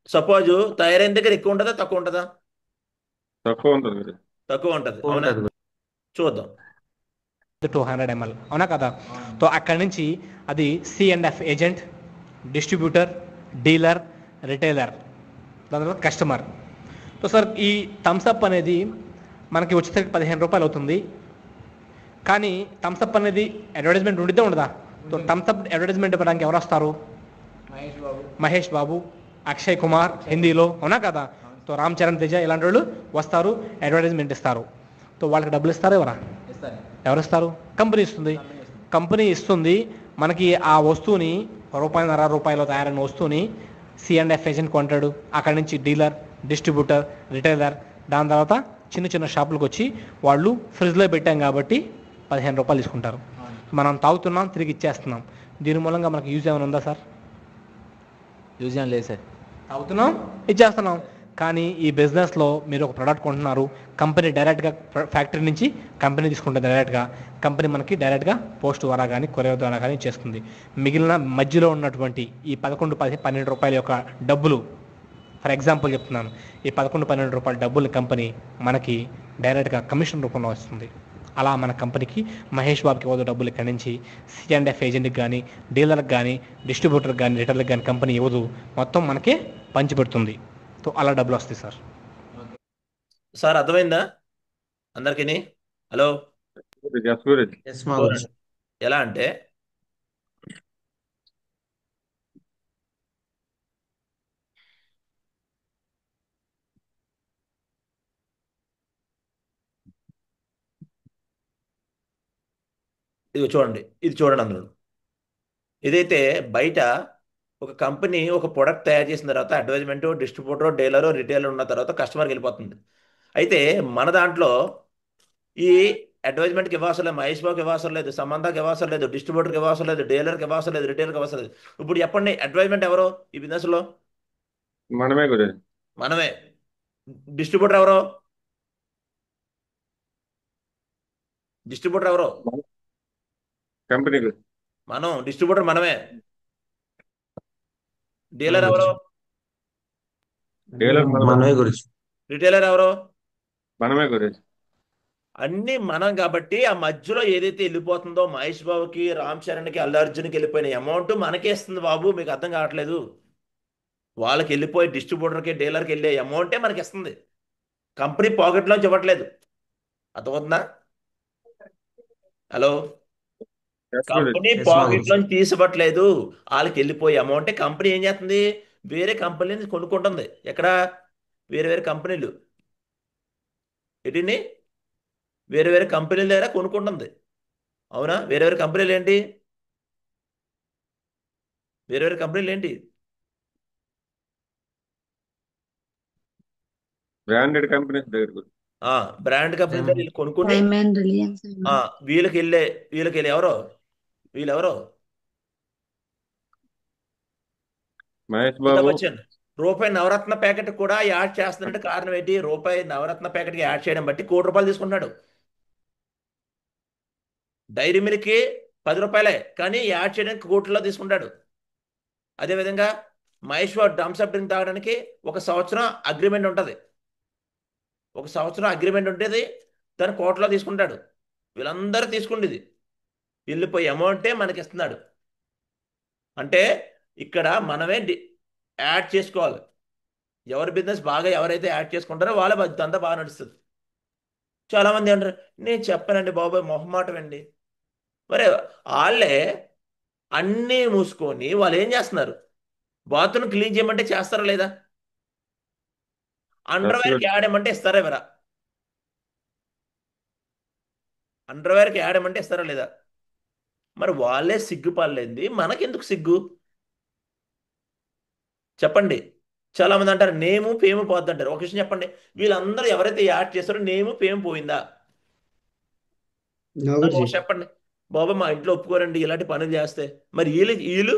సపోజ్ తయారైన దగ్గర ఎక్కువ ఉంటుందా తక్కువ ఉంటుందా? తక్కువ ఉంటుంది గురూజీ. తక్కువ ఉంటుంది. అవునా? చూద్దాం. 200 ml, అవునా కదా? తో అక్కడి నుంచి అది C&F agent, distributor, dealer, retailer, దాని తర్వాత కస్టమర్. సో సార్ ఈ థమ్స్అప్ అనేది మనకి వచ్చేసరికి 15 రూపాయలు అవుతుంది. కానీ థమ్స్అప్ అనేది అడ్వర్టైజ్మెంట్ ఉండితే ఉండదా? సో థమ్స్అప్ అడ్వర్టైజ్మెంట్ ఇవ్వడానికి ఎవరు వస్తారు? మహేష్ బాబు, అక్షయ్ కుమార్ హిందీలో, అవునా కదా? సో రామ్ చరణ్ తేజ ఇలాంటి వాళ్ళు వస్తారు, అడ్వర్టైజ్మెంట్ ఇస్తారు. సో వాళ్ళకి డబ్బులు ఇస్తారు ఎవరా? ఎవరు ఇస్తారు? కంపెనీ ఇస్తుంది. కంపెనీ ఇస్తుంది మనకి ఆ వస్తువుని, ₹1.50 తయారైన వస్తువుని C&F ఏజెంట్ కొంటాడు. అక్కడి నుంచి డీలర్, డిస్ట్రిబ్యూటర్, రిటైలర్, దాని తర్వాత చిన్న చిన్న షాపులకు వచ్చి వాళ్ళు ఫ్రిడ్జ్లో పెట్టాం కాబట్టి 15 రూపాయలు తీసుకుంటారు. మనం తాగుతున్నాం, తిరిగి ఇచ్చేస్తున్నాం. దీని మూలంగా మనకు యూజ్ ఏమైనా ఉందా సార్? యూజ్ ఏం లేదు సార్. తాగుతున్నాం, ఇచ్చేస్తున్నాం. కానీ ఈ బిజినెస్లో మీరు ఒక ప్రోడక్ట్ కొంటున్నారు, కంపెనీ డైరెక్ట్గా ఫ్యాక్టరీ నుంచి కంపెనీ తీసుకుంటుంది డైరెక్ట్గా. కంపెనీ మనకి డైరెక్ట్గా పోస్ట్ ద్వారా కానీ కొరియర్ ద్వారా కానీ చేస్తుంది. మిగిలిన మధ్యలో ఉన్నటువంటి ఈ 11-12 రూపాయల యొక్క డబ్బులు, ఫర్ ఎగ్జాంపుల్ చెప్తున్నాను, ఈ 11-12 రూపాయల డబ్బులు కంపెనీ మనకి డైరెక్ట్గా కమిషన్ రూపంలో వస్తుంది. అలా మన కంపెనీకి మహేష్ బాబుకి ఇవ్వదు డబ్బులు ఇక్కడి నుంచి. C&F ఏజెంట్కి కానీ, డీలర్కి కానీ, డిస్ట్రిబ్యూటర్కి కానీ, రిటైలర్కి కానీ కంపెనీ ఇవ్వదు, మొత్తం మనకే పంచిపెడుతుంది. సో అలా డబ్బులు వస్తాయి సార్. సార్ అర్థమైందా అందరికీ? Hello yes Guruji. ఎస్ మా గురుజీ. చూడండి ఎలా అంటే ఇది చూడండి, ఇది చూడండి అందులో. ఇదైతే బయట ఒక కంపెనీ ఒక ప్రొడక్ట్ తయారు చేసిన తర్వాత అడ్వర్టైజ్మెంట్, డిస్ట్రిబ్యూటర్, డీలర్, రిటైలర్ ఉన్న తర్వాత కస్టమర్కి వెళ్ళిపోతుంది. అయితే మన దాంట్లో ఈ అడ్వర్టైజ్మెంట్కి ఇవ్వవసరం లేదు, మహేష్ బాబుకి ఇవ్వవసరం లేదు, సమంతకి ఇవ్వవసరం లేదు, డిస్ట్రిబ్యూటర్కి ఇవ్వవసరం లేదు, డీలర్కి ఇవ్వవసరం లేదు, రిటైలర్కి ఇవ్వవసరం లేదు. ఇప్పుడు చెప్పండి, అడ్వర్టైజ్మెంట్ ఎవరు ఈ బిజినెస్లో? మనమే గురుజీ. మనమే. డిస్ట్రిబ్యూటర్ ఎవరు? డిస్ట్రిబ్యూటర్ ఎవరు? కంపెనీ గురుజీ. మనం. డిస్ట్రిబ్యూటర్ మనమే. అవును డీలర్ ఎవరు? గురుజీ. డీలర్ మనమే. మనమే గురుజీ. రిటైలర్ ఎవరు? మనమే గురుజీ. అన్ని మనం కాబట్టి ఆ మధ్యలో ఏదైతే వెళ్ళిపోతుందో మహేష్ బాబుకి, రామ్ చరణ్కి, అల్లు అర్జున్కి వెళ్ళిపోయిన అమౌంట్ మనకే ఇస్తుంది బాబు. మీకు అర్థం కావట్లేదు. వాళ్ళకి వెళ్ళిపోయి డిస్ట్రిబ్యూటర్కి, డీలర్కి వెళ్ళే అమౌంటే మనకి ఇస్తుంది. కంపెనీ పాకెట్లోంచి ఇవ్వట్లేదు. అర్థమవుతుందా? Hello yes Guruji. Company yes మా గురుజీ. పాకెట్లోంచి తీసివ్వట్లేదు. వాళ్ళకి వెళ్ళిపోయే అమౌంటే కంపెనీ ఏం చేస్తుంది? వేరే కంపెనీని కొనుక్కుంటుంది. ఎక్కడ? వేరే వేరే కంపెనీలు. వీటిని వేరే వేరే కంపెనీల దగ్గర కొనుక్కుంటుంది. అవునా? వేరే వేరే కంపెనీలు ఏంటి? వేరే వేరే కంపెనీలు ఏంటి? బ్రాండెడ్ కంపెనీస్ దగ్గర గురుజీ. బ్రాండ్ కంపెనీ దగ్గర వీళ్ళు కొనుక్కుని ప్రైమ్ అండ్ రిలయన్స్ ఆ, వీళ్ళకి వెళ్ళి ఎవరో వీళ్ళెవరో మహేష్ అమితాబ్ బాబు. బచ్చన్ రూపాయి నవరత్న ప్యాకెట్ కూడా యాడ్ చేస్తున్నట్టు కారణం ఏంటి? రూపాయి నవరత్న ప్యాకెట్కి యాడ్ చేయడం బట్టి ₹1,00,00,000 తీసుకుంటున్నాడు. డైరీ మిల్క్కి ₹10 కానీ యాడ్ చేయడానికి కోట్లలో తీసుకుంటాడు. అదేవిధంగా Mahesh Babu Thums up drink తాగడానికి 1 సంవత్సరం అగ్రిమెంట్ ఉంటుంది. 1 సంవత్సరం అగ్రిమెంట్ ఉంటుంది, దాని కోట్లలో తీసుకుంటాడు. వీళ్ళందరూ తీసుకుండేది వెళ్ళిపోయి అమౌంటే మనకి ఇస్తున్నాడు. అంటే ఇక్కడ మనమే యాడ్ చేసుకోవాలి. ఎవరి బిజినెస్ బాగా ఎవరైతే యాడ్ చేసుకుంటారో వాళ్ళ అంతా బాగా నడుస్తుంది. చాలామంది అంటారు, నేను చెప్పానండి బాబాయ్, మొహమాటం అండి. మరి వాళ్ళే అన్నీ మూసుకొని వాళ్ళు ఏం చేస్తున్నారు? బాత్రూమ్ క్లీన్ చేయమంటే చేస్తారా లేదా? ఎస్ అండర్వేర్కి గురుజీ. యాడ్ ఏమంటే ఇస్తారా ఎవరా? అండర్వేర్కి యాడ్ ఏమంటే ఇస్తారా లేదా? మరి వాళ్ళే సిగ్గుపడలేంది, మనకెందుకు సిగ్గు? చెప్పండి. చాలా మంది అంటారు నేము ఫేము పోద్ది అంటారు. ఒక విషయం చెప్పండి, వీళ్ళందరూ ఎవరైతే యాడ్ చేస్తారో నేము ఫేమ్ పోయిందా? నో నాకు గురుజీ. ఒకటి చెప్పండి. బాబా మా ఇంట్లో ఒప్పుకోరండి ఇలాంటి పనులు చేస్తే. మరి వీళ్ళు వీళ్ళు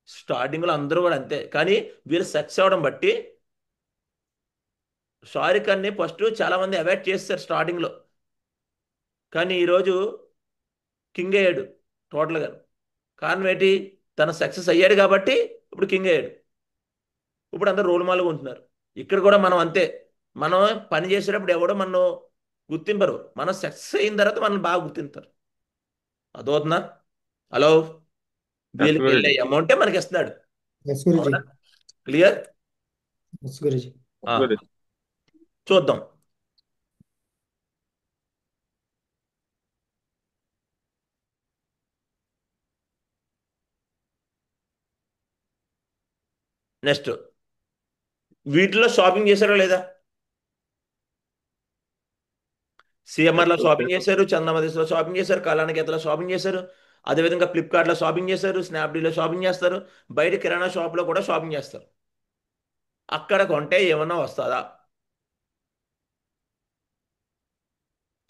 స్టార్టింగ్లో అందరూ కూడా అంతే. కానీ వీళ్ళు సక్సెస్ అవ్వడం బట్టి షారుఖ్ ఖాన్ని ఫస్ట్ చాలా మంది అవాయిడ్ చేస్తారు స్టార్టింగ్లో. కానీ ఈరోజు కింగ్ అయ్యాడు టోటల్గా. కారణం ఏంటి? తన సక్సెస్ అయ్యాడు కాబట్టి ఇప్పుడు కింగ్ అయ్యాడు. ఇప్పుడు అందరూ రోల్ మోడల్గా ఉంటున్నారు. ఇక్కడ కూడా మనం అంతే. మనం పని చేసేటప్పుడు ఎవడో మనం గుర్తింపరు, మనం సక్సెస్ అయిన తర్వాత మనం బాగా గుర్తింటారు. అదవుతుందా? హలో ఎస్ వీళ్ళకి వెళ్ళే గురుజీ. అమౌంటే మనకి ఇస్తున్నాడు. ఎస్ గురుజీ. అవునా? Clear? Yes Guruji. Yes Guruji. చూద్దాం. నెక్స్ట్ వీటిలో షాపింగ్ చేశారో లేదా? సిఎంఆర్లో షాపింగ్ చేశారు, చందమదిలో షాపింగ్ చేశారు, కళ్యాణగీతలో షాపింగ్ చేశారు, అదేవిధంగా ఫ్లిప్కార్ట్లో షాపింగ్ చేశారు, స్నాప్డీల్లో షాపింగ్ చేస్తారు, బయట కిరాణా షాప్లో కూడా షాపింగ్ చేస్తారు. అక్కడ కొంటే ఏమన్నా వస్తుందా?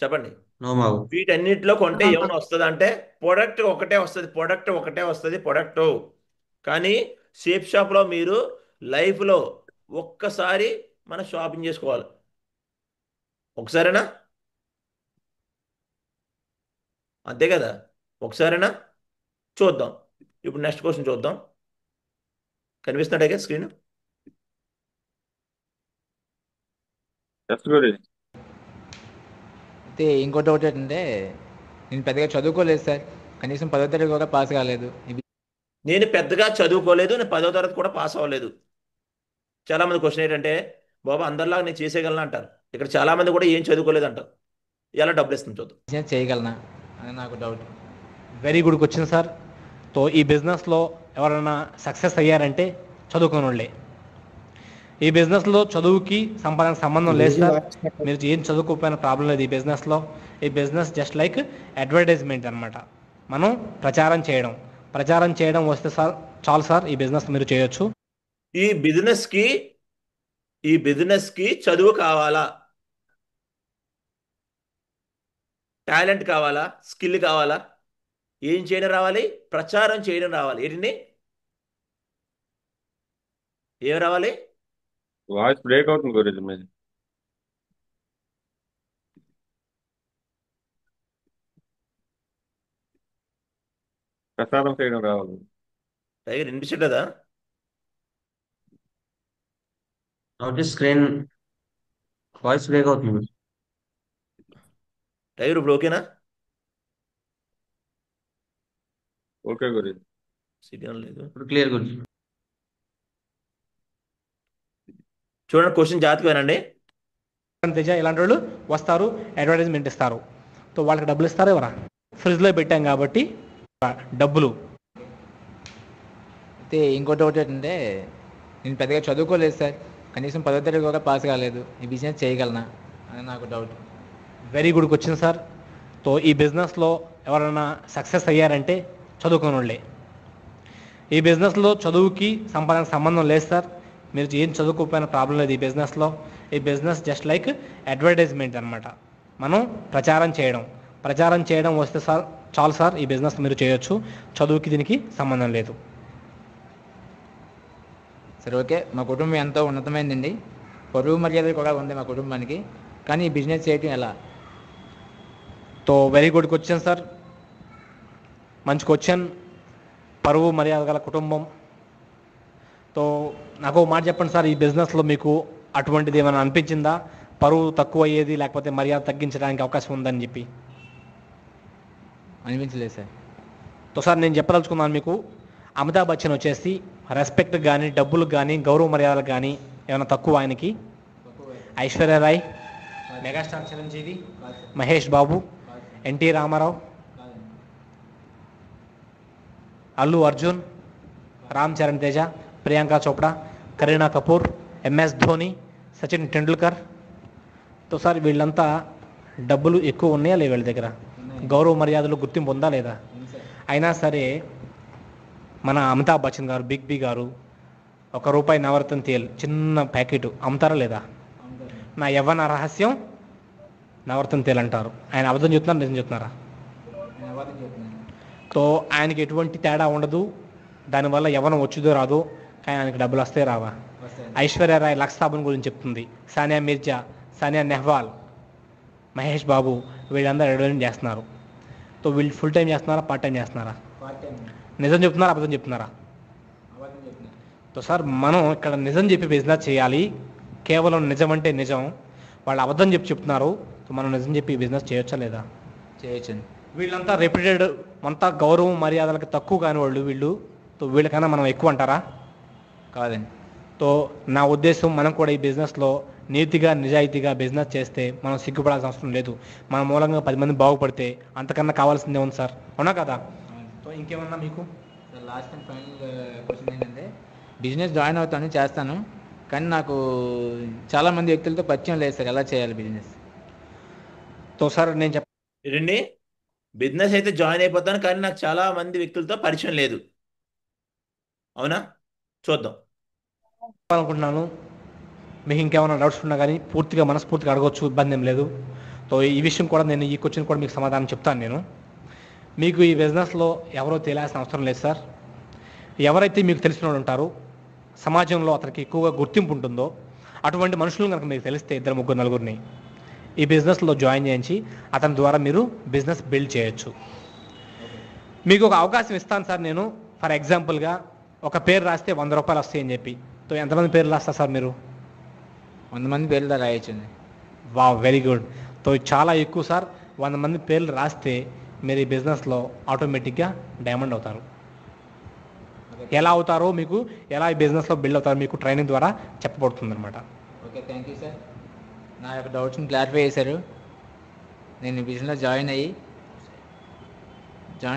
చెప్పండి. నో మా గురుజీ. వీటన్నిటిలో కొంటే ఏమైనా వస్తుంది అంటే ప్రొడక్ట్ ఒకటే వస్తుంది, ప్రొడక్ట్ ఒకటే వస్తుంది, ప్రొడక్ట్. కానీ షేప్ షాప్లో మీరు లైఫ్లో ఒక్కసారి మనం షాపింగ్ చేసుకోవాలి. ఒకసారేనా? అంతే కదా? ఒకసారేనా? చూద్దాం. ఇప్పుడు నెక్స్ట్ క్వశ్చన్ చూద్దాం. కనిపిస్తున్నాడే స్క్రీన్? ఎస్ గురుజీ. అయితే ఇంకోటి ఒకటి ఏంటంటే నేను పెద్దగా చదువుకోలేదు సార్, కనీసం 10వ తరగతి కూడా పాస్ కాలేదు. నేను పెద్దగా చదువుకోలేదు, నేను 10వ తరగతి కూడా పాస్ అవ్వలేదు. చాలామంది క్వశ్చన్ ఏంటంటే బాబా అందరిలాగా నేను చేసేయగలను అంటారు. ఇక్కడ చాలామంది కూడా ఏం చదువుకోలేదంటారు. ఎలా డబ్బులు ఇస్తుంది చూద్దాం. బిజినెస్ చేయగలనా అని నాకు doubt. Very good question sir. తో ఈ బిజినెస్లో ఎవరైనా సక్సెస్ అయ్యారంటే చదువుకుని వాళ్ళే. ఈ బిజినెస్లో చదువుకి సంపాదనకు సంబంధం లేదు సార్. మీరు ఏం చదువుకోకపోయినా ప్రాబ్లం లేదు ఈ బిజినెస్లో. ఈ బిజినెస్ జస్ట్ లైక్ అడ్వర్టైజ్మెంట్ అనమాట. మనం ప్రచారం చేయడం వస్తే సార్ చాలు సార్, ఈ బిజినెస్ మీరు చేయొచ్చు. ఈ బిజినెస్కి చదువు కావాలా, టాలెంట్ కావాలా, స్కిల్ కావాలా? ఏం చేయడం రావాలి? ప్రచారం చేయడం రావాలి. ఏంటండి ఏం రావాలి? వాయిస్ బ్రేక్ అవుతుంది గురూజీ మీది. ప్రసాదం చేయడం రావాలి. టైగర్ వినిపించట్లేదా? స్క్రీన్ వాయిస్ బ్రేక్ అవుతుంది. టైగర్ ఇప్పుడు ఓకేనా? ఓకే గురూజీ. సిగ్నల్ లేదు. ఇప్పుడు క్లియర్ గురించి. చూడండి, క్వశ్చన్ జాగ్రత్తగా వినండి. తేజ ఇలాంటి వాళ్ళు వస్తారు, అడ్వర్టైజ్మెంట్ ఇస్తారు. తో వాళ్ళకి డబ్బులు ఇస్తారు ఎవరా? ఫ్రిడ్జ్లో పెట్టాం కాబట్టి డబ్బులు. అయితే ఇంకోటి ఏంటంటే, నేను పెద్దగా చదువుకోలేదు సార్, కనీసం 10వ తరగతి కూడా పాస్ కాలేదు. ఈ బిజినెస్ చేయగలనా అని నాకు doubt. Very good question sir. తో ఈ బిజినెస్లో ఎవరైనా సక్సెస్ అయ్యారంటే చదువుకుని వాళ్ళే. ఈ బిజినెస్లో చదువుకి సంపాదనకు సంబంధం లేదు సార్. మీరు ఏం చదువుకోకపోయినా ప్రాబ్లం లేదు ఈ బిజినెస్లో. ఈ బిజినెస్ జస్ట్ లైక్ అడ్వర్టైజ్మెంట్ అనమాట. మనం ప్రచారం చేయడం వస్తే సార్ చాలు సార్, ఈ బిజినెస్ మీరు చేయొచ్చు. చదువుకి దీనికి సంబంధం లేదు. సరే, ఓకే. మా కుటుంబం ఎంతో ఉన్నతమైందండి, పరువు మర్యాద కూడా ఉంది మా కుటుంబానికి. కానీ ఈ బిజినెస్ చేయటం ఎలా? తో వెరీ గుడ్ క్వశ్చన్ సార్. మంచి క్వశ్చన్. పరువు మర్యాద గల కుటుంబం. తో నాకు ఒక మాట చెప్పండి సార్, ఈ బిజినెస్లో మీకు అటువంటిది ఏమైనా అనిపించిందా? పరువు తక్కువ అయ్యేది, లేకపోతే మర్యాద తగ్గించడానికి అవకాశం ఉందని చెప్పి అనిపించలేదు సార్. తో సార్ నేను చెప్పదలుచుకున్నాను మీకు, అమితాబ్ బచ్చన్ వచ్చేసి రెస్పెక్ట్ కానీ, డబ్బులకు కానీ, గౌరవ మర్యాదలకు కానీ ఏమైనా తక్కువ ఆయనకి? Aishwarya Roy, megastar Chiranjeevi, Mahesh Babu, NT Ramarao, Allu Arjun, Ram Charan Teja, Priyanka Chopra, Kareena Kapoor, MS Dhoni, Sachin Tendulkar. తో సార్ వీళ్ళంతా డబ్బులు ఎక్కువ ఉన్నాయా లేవు వీళ్ళ దగ్గర? గౌరవ మర్యాదలు గుర్తింపు ఉందా లేదా? అయినా సరే మన అమితాబ్ బచ్చన్ గారు, బిగ్ బి గారు ₹1 నవరత్న తేల్ చిన్న ప్యాకెట్ అమ్ముతారా లేదా? నా యవ్వన రహస్యం నవరత్న తేల్ అంటారు. ఆయన అబద్ధం చెప్తున్నారు, నిజం చెప్తున్నారా? తో ఆయనకి ఎటువంటి తేడా ఉండదు. దానివల్ల యవ్వనం వచ్చుదో రాదో, కానీ ఆయనకి డబ్బులు వస్తే రావా? ఐశ్వర్య రాయ్ లక్ష సాబున్ గురించి చెప్తుంది. సానియా మిర్జా, సానియా నెహ్వాల్, మహేష్ బాబు వీళ్ళందరూ అడ్వర్టైజ్ చేస్తున్నారు. తో వీళ్ళు ఫుల్ టైం చేస్తున్నారా, పార్ట్ టైం చేస్తున్నారా? నిజం చెప్తున్నారా, అబద్ధం చెప్తున్నారా? తో సార్ మనం ఇక్కడ నిజం చెప్పి బిజినెస్ చేయాలి. కేవలం నిజం అంటే నిజం, వాళ్ళు అబద్ధం చెప్పి చెప్తున్నారు. సో మనం నిజం చెప్పి బిజినెస్ చేయొచ్చా లేదా? చేయొచ్చండి. వీళ్ళంతా రెప్యూటెడ్, అంతా గౌరవం మర్యాదలకు తక్కువ కాని వాళ్ళు వీళ్ళు. తో వీళ్ళకన్నా మనం ఎక్కువ అంటారా? కాదండి. తో నా ఉద్దేశం, మనం కూడా ఈ బిజినెస్లో నీతిగా నిజాయితీగా బిజినెస్ చేస్తే మనం సిగ్గుపడాల్సిన అవసరం లేదు. మన మూలంగా 10 మంది బాగుపడితే అంతకన్నా కావాల్సిందే ఉంది సార్, అవునా కదా? సో ఇంకేమన్నా మీకు? Sir, last and final question ఏంటంటే, బిజినెస్ జాయిన్ అవుతాను, చేస్తాను, కానీ నాకు చాలామంది వ్యక్తులతో పరిచయం లేదు సార్. ఎలా చేయాలి బిజినెస్? తో సార్ నేను ఏంటండి, బిజినెస్ అయితే జాయిన్ అయిపోతాను, కానీ నాకు చాలా మంది వ్యక్తులతో పరిచయం లేదు. అవునా? చూద్దాం. చెప్పాలనుకుంటున్నాను. మీకు ఇంకేమైనా డౌట్స్ ఉన్నా కానీ పూర్తిగా మనస్ఫూర్తిగా అడగవచ్చు, ఇబ్బంది ఏం లేదు. సో ఈ విషయం కూడా నేను, ఈ క్వశ్చన్ కూడా మీకు సమాధానం చెప్తాను నేను. మీకు ఈ బిజినెస్లో ఎవరో తెలియాల్సిన అవసరం లేదు సార్. ఎవరైతే మీకు తెలిసిన వాళ్ళు ఉంటారో, సమాజంలో అతనికి ఎక్కువగా గుర్తింపు ఉంటుందో, అటువంటి మనుషులను కనుక మీకు తెలిస్తే 2, 3, 4 ఈ బిజినెస్లో జాయిన్ చేయించి అతని ద్వారా మీరు బిజినెస్ బిల్డ్ చేయొచ్చు. మీకు ఒక అవకాశం ఇస్తాను సార్ నేను. ఫర్ ఎగ్జాంపుల్గా ఒక పేరు రాస్తే ₹100 వస్తాయని చెప్పి. సో ఎంతమంది పేర్లు రాస్తారు సార్ మీరు? 100 మంది పేర్లు రాయొచ్చండి. వా, వెరీ గుడ్. సో చాలా ఎక్కువ సార్. 100 మంది పేర్లు రాస్తే మీరు ఈ బిజినెస్లో ఆటోమేటిక్గా డైమండ్ అవుతారు. ఎలా అవుతారో, మీకు ఎలా ఈ బిజినెస్లో బిల్డ్ అవుతారో మీకు ట్రైనింగ్ ద్వారా చెప్పబడుతుంది అనమాట. Okay, thank you sir. నా యొక్క డౌట్స్ని క్లారిఫై చేశారు. నేను ఈ బిజినెస్లో జాయిన్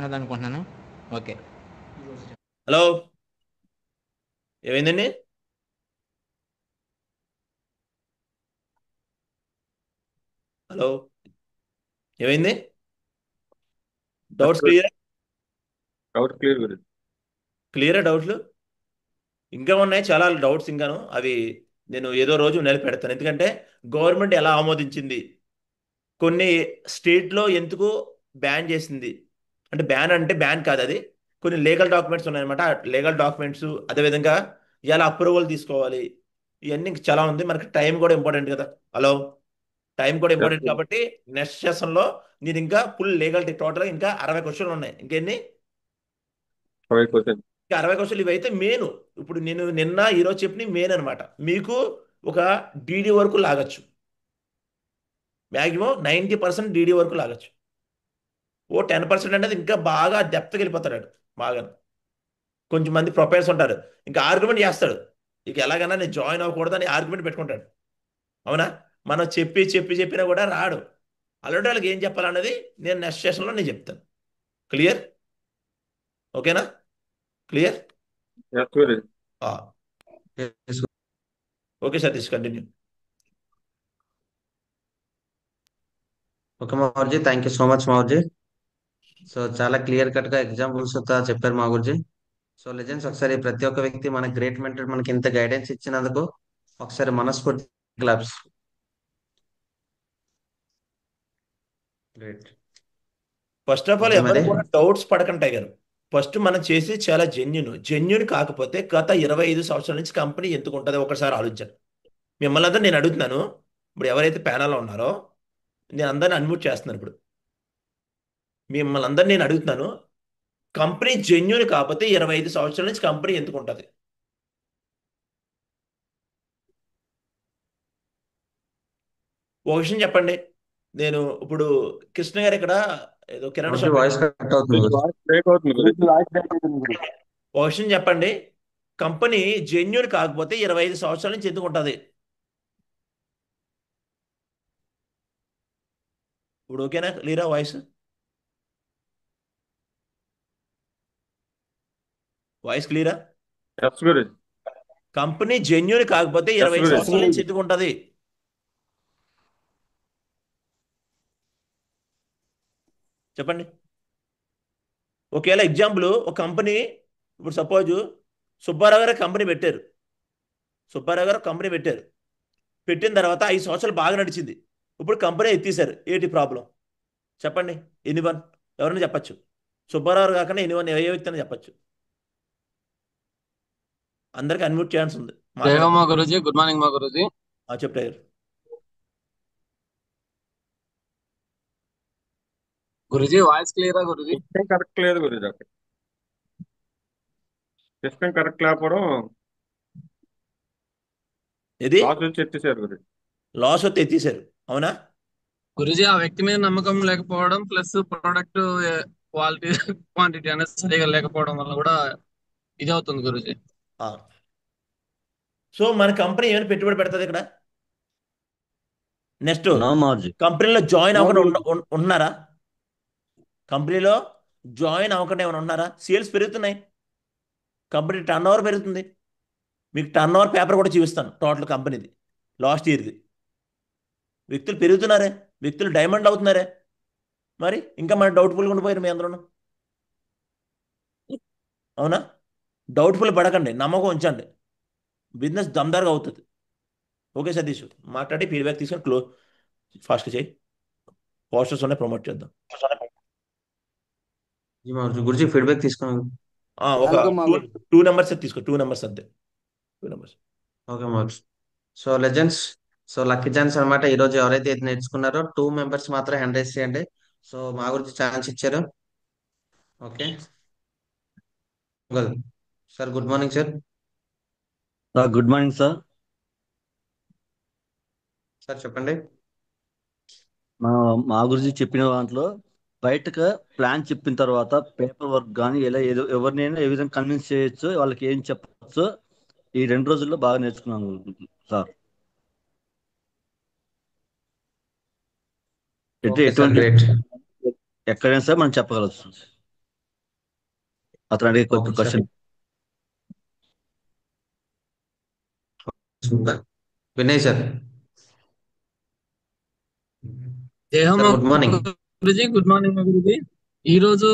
అవుదాం అనుకుంటున్నాను. ఓకే. హలో, ఏమైందండి? హలో, ఏమైంది? Doubts clear? డౌట్ క్లియర్ గురించి. క్లియరా డౌట్లు? ఇంకా ఉన్నాయి చాలా డౌట్స్ ఇంకాను. అవి నేను ఏదో రోజు పెడతాను. ఎందుకంటే గవర్నమెంట్ ఎలా ఆమోదించింది, కొన్ని స్టేట్లో ఎందుకు బ్యాన్ చేసింది, అంటే బ్యాన్ అంటే బ్యాన్ కాదు, అది కొన్ని లీగల్ డాక్యుమెంట్స్ ఉన్నాయన్నమాట. లీగల్ డాక్యుమెంట్స్, అదేవిధంగా ఎలా అప్రూవల్ తీసుకోవాలి, ఇవన్నీ చాలా ఉంది. మనకి టైం కూడా ఇంపార్టెంట్ కదా. హలో, టైం కూడా ఇంపార్టెంట్ కాబట్టి నెక్స్ట్ సెషన్లో నేను ఇంకా ఫుల్ లీగల్ టోటల్ ఇంకా 60 క్వశ్చన్లు ఉన్నాయి. ఇంకెన్ని? 5%. ఇంకా 60 క్వశ్చన్లు. ఇవైతే మెయిన్. ఇప్పుడు నేను నిన్న ఈరోజు చెప్పిన మెయిన్ అనమాట. మీకు ఒక డీడీ వరకు లాగచ్చు, మ్యాక్సిమం 90% డీడీ వరకు లాగచ్చు. ఓ 10% అనేది ఇంకా బాగా డెప్త్కి వెళ్ళిపోతాడు బాగా. కొంచెం మంది ప్రొఫైల్స్ ఉంటారు, ఇంకా ఆర్గ్యుమెంట్ చేస్తాడు, ఇక ఎలాగైనా నేను జాయిన్ అవ్వకూడదని ఆర్గ్యుమెంట్ పెట్టుకుంటాడు. అవునా? మనం చెప్పినా కూడా రాడు. అలాంటి వాళ్ళకి ఏం చెప్పాలన్నది నేను నెక్స్ట్ సెషన్లో నేను చెప్తాను. క్లియర్? ఓకేనా? Clear? Yes, Guruji. Okay Satish, continue. Okay మాగురుజీ, థ్యాంక్ యూ సో మచ్ మాగురుజీ. సో చాలా క్లియర్ కట్ గా ఎగ్జాంపుల్స్ తో చెప్పారు మాగురుజీ. సో లెజెండ్స్, ఒకసారి ప్రతి ఒక్క వ్యక్తి మన గ్రేట్ మెంటర్ మనకి ఇంత గైడెన్స్ ఇచ్చినందుకు ఒకసారి మనస్ఫూర్తి claps. Great. First of all okay ఎవరు మరి. కూడా డౌట్స్ పడకంటాయి గారు. ఫస్ట్ మనం చేసి చాలా జెన్యున్ కాకపోతే గత 25 సంవత్సరాల నుంచి కంపెనీ ఎందుకు ఉంటుంది ఒకసారి ఆలోచించండి. మిమ్మల్ని అందరూ నేను అడుగుతున్నాను. ఇప్పుడు ఎవరైతే ప్యానల్లో ఉన్నారో నేను అందరిని అన్మ్యూట్ చేస్తున్నాను. ఇప్పుడు మిమ్మల్ని అందరిని నేను అడుగుతున్నాను, కంపెనీ జెన్యున్ కాకపోతే 25 సంవత్సరాల నుంచి కంపెనీ ఎందుకు ఉంటుంది? ఒక విషయం చెప్పండి. నేను ఇప్పుడు కృష్ణ గారు ఇక్కడ ఏదో కిరాణా మాగురుజీ షాప్ వాయిస్ కట్ అవుతుంది గురుజీ. వాయిస్ బ్రేక్ అవుతుంది గురుజీ. ఒక విషయం చెప్పండి, కంపెనీ జెన్యున్ కాకపోతే 25 సంవత్సరాల నుంచి ఎందుకు ఉంటుంది? ఇప్పుడు ఓకేనా? క్లియరా వాయిస్? వాయిస్ క్లియరా? ఎస్ గురుజీ. కంపెనీ జెన్యున్ కాకపోతే 25 Yes, సంవత్సరాల నుంచి ఎందుకు ఉంటుంది? చెప్పండి. ఒకవేళ ఎగ్జాంపుల్, ఒక కంపెనీ, ఇప్పుడు సపోజ్ సుబ్బారావు గారు కంపెనీ పెట్టారు. సుబ్బారావు గారు కంపెనీ పెట్టారు. పెట్టిన తర్వాత 5 సంవత్సరాలు బాగా నడిచింది. ఇప్పుడు కంపెనీ ఎత్తేసారు. ఏంటి ప్రాబ్లం? చెప్పండి. ఎనీవన్, ఎవరైనా చెప్పచ్చు. సుబ్బారావు గారు కాకుండా ఎనీవన్, ఏ వ్యక్తి అయినా చెప్పచ్చు. అందరికి అన్మ్యూట్ ఛాన్స్ ఉంది. జయరామ గురుజీ, గుడ్ మార్నింగ్ మా గురుజీ. చెప్పారు. గురుజీ వాయిస్ క్లియరా గురుజీ? సిస్టమ్ కరెక్ట్ లేదు గురుజీ. అక్కడ సిస్టమ్ కరెక్ట్ లేకపోవడం ఇది లాస్ నుంచి ఎత్తేసారు గురుజీ. లాస్ వస్తే ఎత్తేసారు. అవునా? గురుజీ ఆ వ్యక్తి మీద నమ్మకం లేకపోవడం ప్లస్ ప్రోడక్ట్ క్వాలిటీ క్వాంటిటీ అనేది సరిగా లేకపోవడం వల్ల కూడా ఇది అవుతుంది గురుజీ. సో మన కంపెనీ ఏమైనా పెట్టుబడి పెడుతుంది ఇక్కడ? నెక్స్ట్ మార్జిన్ కంపెనీలో జాయిన్ అవ్వకుండా ఉన్నారా? కంపెనీలో జాయిన్ అవ్వకుండా ఏమైనా ఉన్నారా? సేల్స్ పెరుగుతున్నాయి, కంపెనీ టర్న్ ఓవర్ పెరుగుతుంది. మీకు టర్న్ ఓవర్ పేపర్ కూడా చూపిస్తాను, టోటల్ కంపెనీది లాస్ట్ ఇయర్ది. వ్యక్తులు పెరుగుతున్నారే, వ్యక్తులు డైమండ్ అవుతున్నారే. మరి ఇంకా మన డౌట్ఫుల్గా ఉండిపోయారు మీ అందరూ. అవునా? డౌట్ఫుల్ పడకండి, నమ్మకం ఉంచండి, బిజినెస్ దమ్దారుగా అవుతుంది. ఓకే సతీష్, మాట్లాడి ఫీడ్బ్యాక్ తీసుకొని ఫాస్ట్గా చేయి. పోస్టర్స్ ఉన్నాయి, ప్రమోట్ చేద్దాం. గురుజీ ఫీడ్బ్యాక్ తీసుకున్నాను. ఒక 2 నెంబర్స్ తీసుకో, 2 నెంబర్స్ అంతే. 2 నెంబర్స్. ఓకే మాగురుజీ. So legends, so lucky chance అనమాట. ఈ రోజు ఎవరైతే ఇది నేర్చుకున్నారో 2 మెంబర్స్ మాత్రం హ్యాండ్ రైస్ చేయండి. సో మా గురించి ఛాన్స్ ఇచ్చారు. Okay sir, good morning sir. Good morning sir. Sir చెప్పండి. మా గురించి చెప్పిన దాంట్లో బయటకు ప్లాన్ చెప్పిన తర్వాత పేపర్ వర్క్ కానీ ఎలా ఎవరినైనా ఏ విధంగా కన్విన్స్ చేయొచ్చు, వాళ్ళకి ఏం చెప్పచ్చు, ఈ 2 రోజుల్లో బాగా నేర్చుకున్నాను సార్. అంటే ఓకే సార్, ఎటువంటి గ్రేట్. ఎక్కడైనా సరే మనం చెప్పగలుగుతాం. అతను అడిగే okay sir, question. Super. Vinay sir. దేహం sir good morning. Guruji, good morning Guruji. ఈ రోజు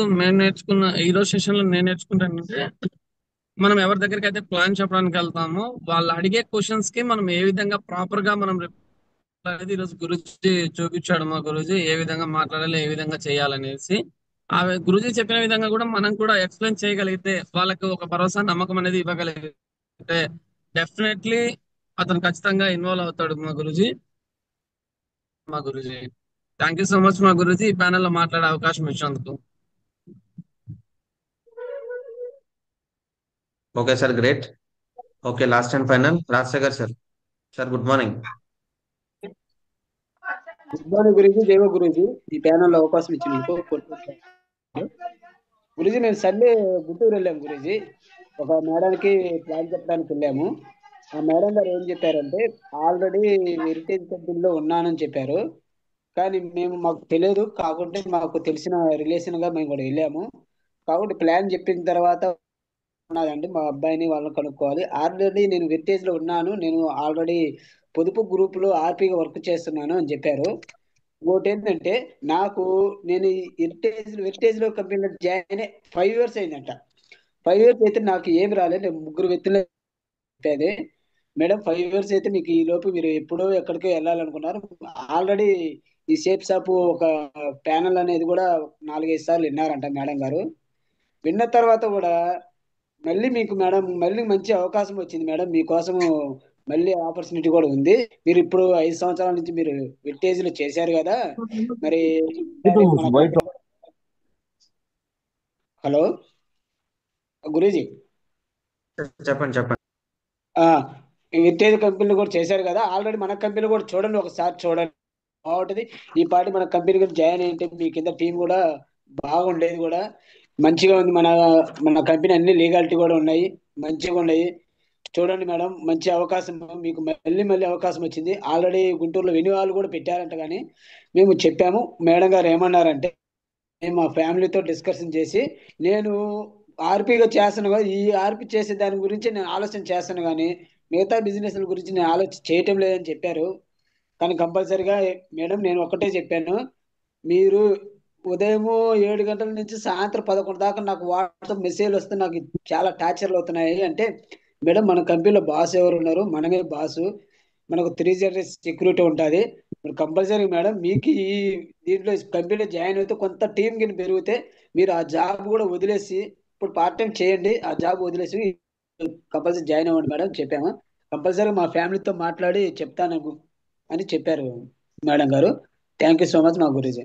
సెషన్ లో నేను నేర్చుకుంటానంటే, మనం ఎవరి దగ్గరికి అయితే ప్లాన్ చెప్పడానికి వెళ్తామో వాళ్ళు అడిగే క్వశ్చన్స్ కి మనం ఏ విధంగా ప్రాపర్ గా మనం అనేది ఈరోజు గురుజీ చూపించాడు. మా గురుజీ ఏ విధంగా మాట్లాడాలి, ఏ విధంగా చేయాలనేసి ఆ గురుజీ చెప్పిన విధంగా కూడా మనం కూడా ఎక్స్ప్లెయిన్ చేయగలిగితే, వాళ్ళకి ఒక భరోసా, నమ్మకం అనేది ఇవ్వగలిగితే డెఫినెట్లీ అతను ఖచ్చితంగా ఇన్వాల్వ్ అవుతాడు. మా Guruji thank you so much మా గురుజీ, ఈ ప్యానెల్ లో మాట్లాడే అవకాశం ఇచ్చినందుకు. Okay sir, great. Okay, last and final Rajashekar sir. Sir good morning. Good morning Guruji, జైవ గురూజీ. ఈ ప్యానల్లో అవకాశం ఇచ్చినందుకు గురూజీ. మేము సండే గుంటూరు వెళ్ళాము గురూజీ. ఒక మేడానికి ప్లాన్ చెప్పడానికి వెళ్ళాము. ఆ మేడం గారు ఏం చెప్పారంటే, ఆల్రెడీ హెరిటేజ్ కంపెనీలో ఉన్నానని చెప్పారు. కానీ మాకు తెలియదు, కాకుంటే మాకు తెలిసిన రిలేషన్ గా మేము కూడా వెళ్ళాము. కాబట్టి ప్లాన్ చెప్పిన తర్వాత ఉన్నదండి, మా అబ్బాయిని వాళ్ళని కనుక్కోవాలి. ఆల్రెడీ నేను హెరిటేజ్ లో ఉన్నాను, నేను ఆల్రెడీ పొదుపు గ్రూప్ లో ఆర్పీగా వర్క్ చేస్తున్నాను అని చెప్పారు. ఇంకోటి ఏంటంటే, నేను హెరిటేజ్ లో కంపెనీలో జాయిన్ అయ్యి 5 years అయిందంట. 5 years అయితే నాకు ఏమి రాలేదు. నేను ముగ్గురు వ్యక్తులు చెప్పేది, మేడం 5 years అయితే మీకు ఈ లోపు మీరు ఎప్పుడో ఎక్కడికో వెళ్ళాలనుకున్నారు. ఆల్రెడీ ఈ షేప్ షాప్ ఒక ప్యానల్ అనేది కూడా 4-5 సార్లు విన్నారంట మేడం గారు. విన్న తర్వాత కూడా మళ్ళీ మంచి అవకాశం వచ్చింది మేడం, మీకోసము మళ్ళీ ఆపర్చునిటీ కూడా ఉంది. మీరు ఇప్పుడు 5 సంవత్సరాల నుంచి మీరు వింటేజ్ లో చేశారు కదా, మరి మన కంపెనీ. హలో గురూజీ, చెప్పండి చెప్పండి. వింటేజ్ కంపెనీలు కూడా చేశారు కదా, ఆల్రెడీ మన కంపెనీ కూడా చూడండి, ఒకసారి చూడండి బాగుంటది. ఈ పాటి మన కంపెనీ కూడా జాయిన్ అయితే మీ కింద టీం కూడా బాగుండేది, కూడా మంచిగా ఉంది. మన కంపెనీ అన్ని లీగాలిటీ కూడా ఉన్నాయి, మంచిగా ఉన్నాయి. చూడండి మేడం, మంచి అవకాశం మీకు మళ్ళీ అవకాశం వచ్చింది. ఆల్రెడీ గుంటూరులో వెన్యూ వాళ్ళు కూడా పెట్టారంట. కానీ మేము చెప్పాము, మేడం గారు ఏమన్నారంటే, నేను మా ఫ్యామిలీతో డిస్కషన్ చేసి నేను ఆర్పీగా చేస్తాను కదా, ఈ ఆర్పీ చేసే దాని గురించి నేను ఆలోచన చేస్తాను, కానీ మిగతా బిజినెస్ గురించి నేను ఆలోచన చేయటం లేదని చెప్పారు. కానీ కంపల్సరిగా మేడం నేను ఒక్కటే చెప్పాను, మీరు ఉదయం 7 గంటల నుంచి సాయంత్రం 11 దాకా నాకు వాట్సాప్ మెసేజ్లు వస్తే నాకు చాలా టార్చర్లు అవుతున్నాయి అంటే, మేడం మన కంపెనీలో బాస్ ఎవరు ఉన్నారు, మనమే బాసు, మనకు 3 years సెక్యూరిటీ ఉంటుంది. మీరు కంపల్సరీ మేడం మీకు ఈ దీంట్లో కంపెనీలో జాయిన్ అయితే కొంత టీం కింద పెరిగితే మీరు ఆ జాబ్ కూడా వదిలేసి ఇప్పుడు పార్ట్ టైం చేయండి, ఆ జాబ్ వదిలేసి కంపల్సరీ జాయిన్ అవ్వండి మేడం చెప్పాము. కంపల్సరీ మా ఫ్యామిలీతో మాట్లాడి చెప్తాను అని చెప్పారు మేడం గారు. థ్యాంక్ యూ సో మచ్ మా గురూజీ.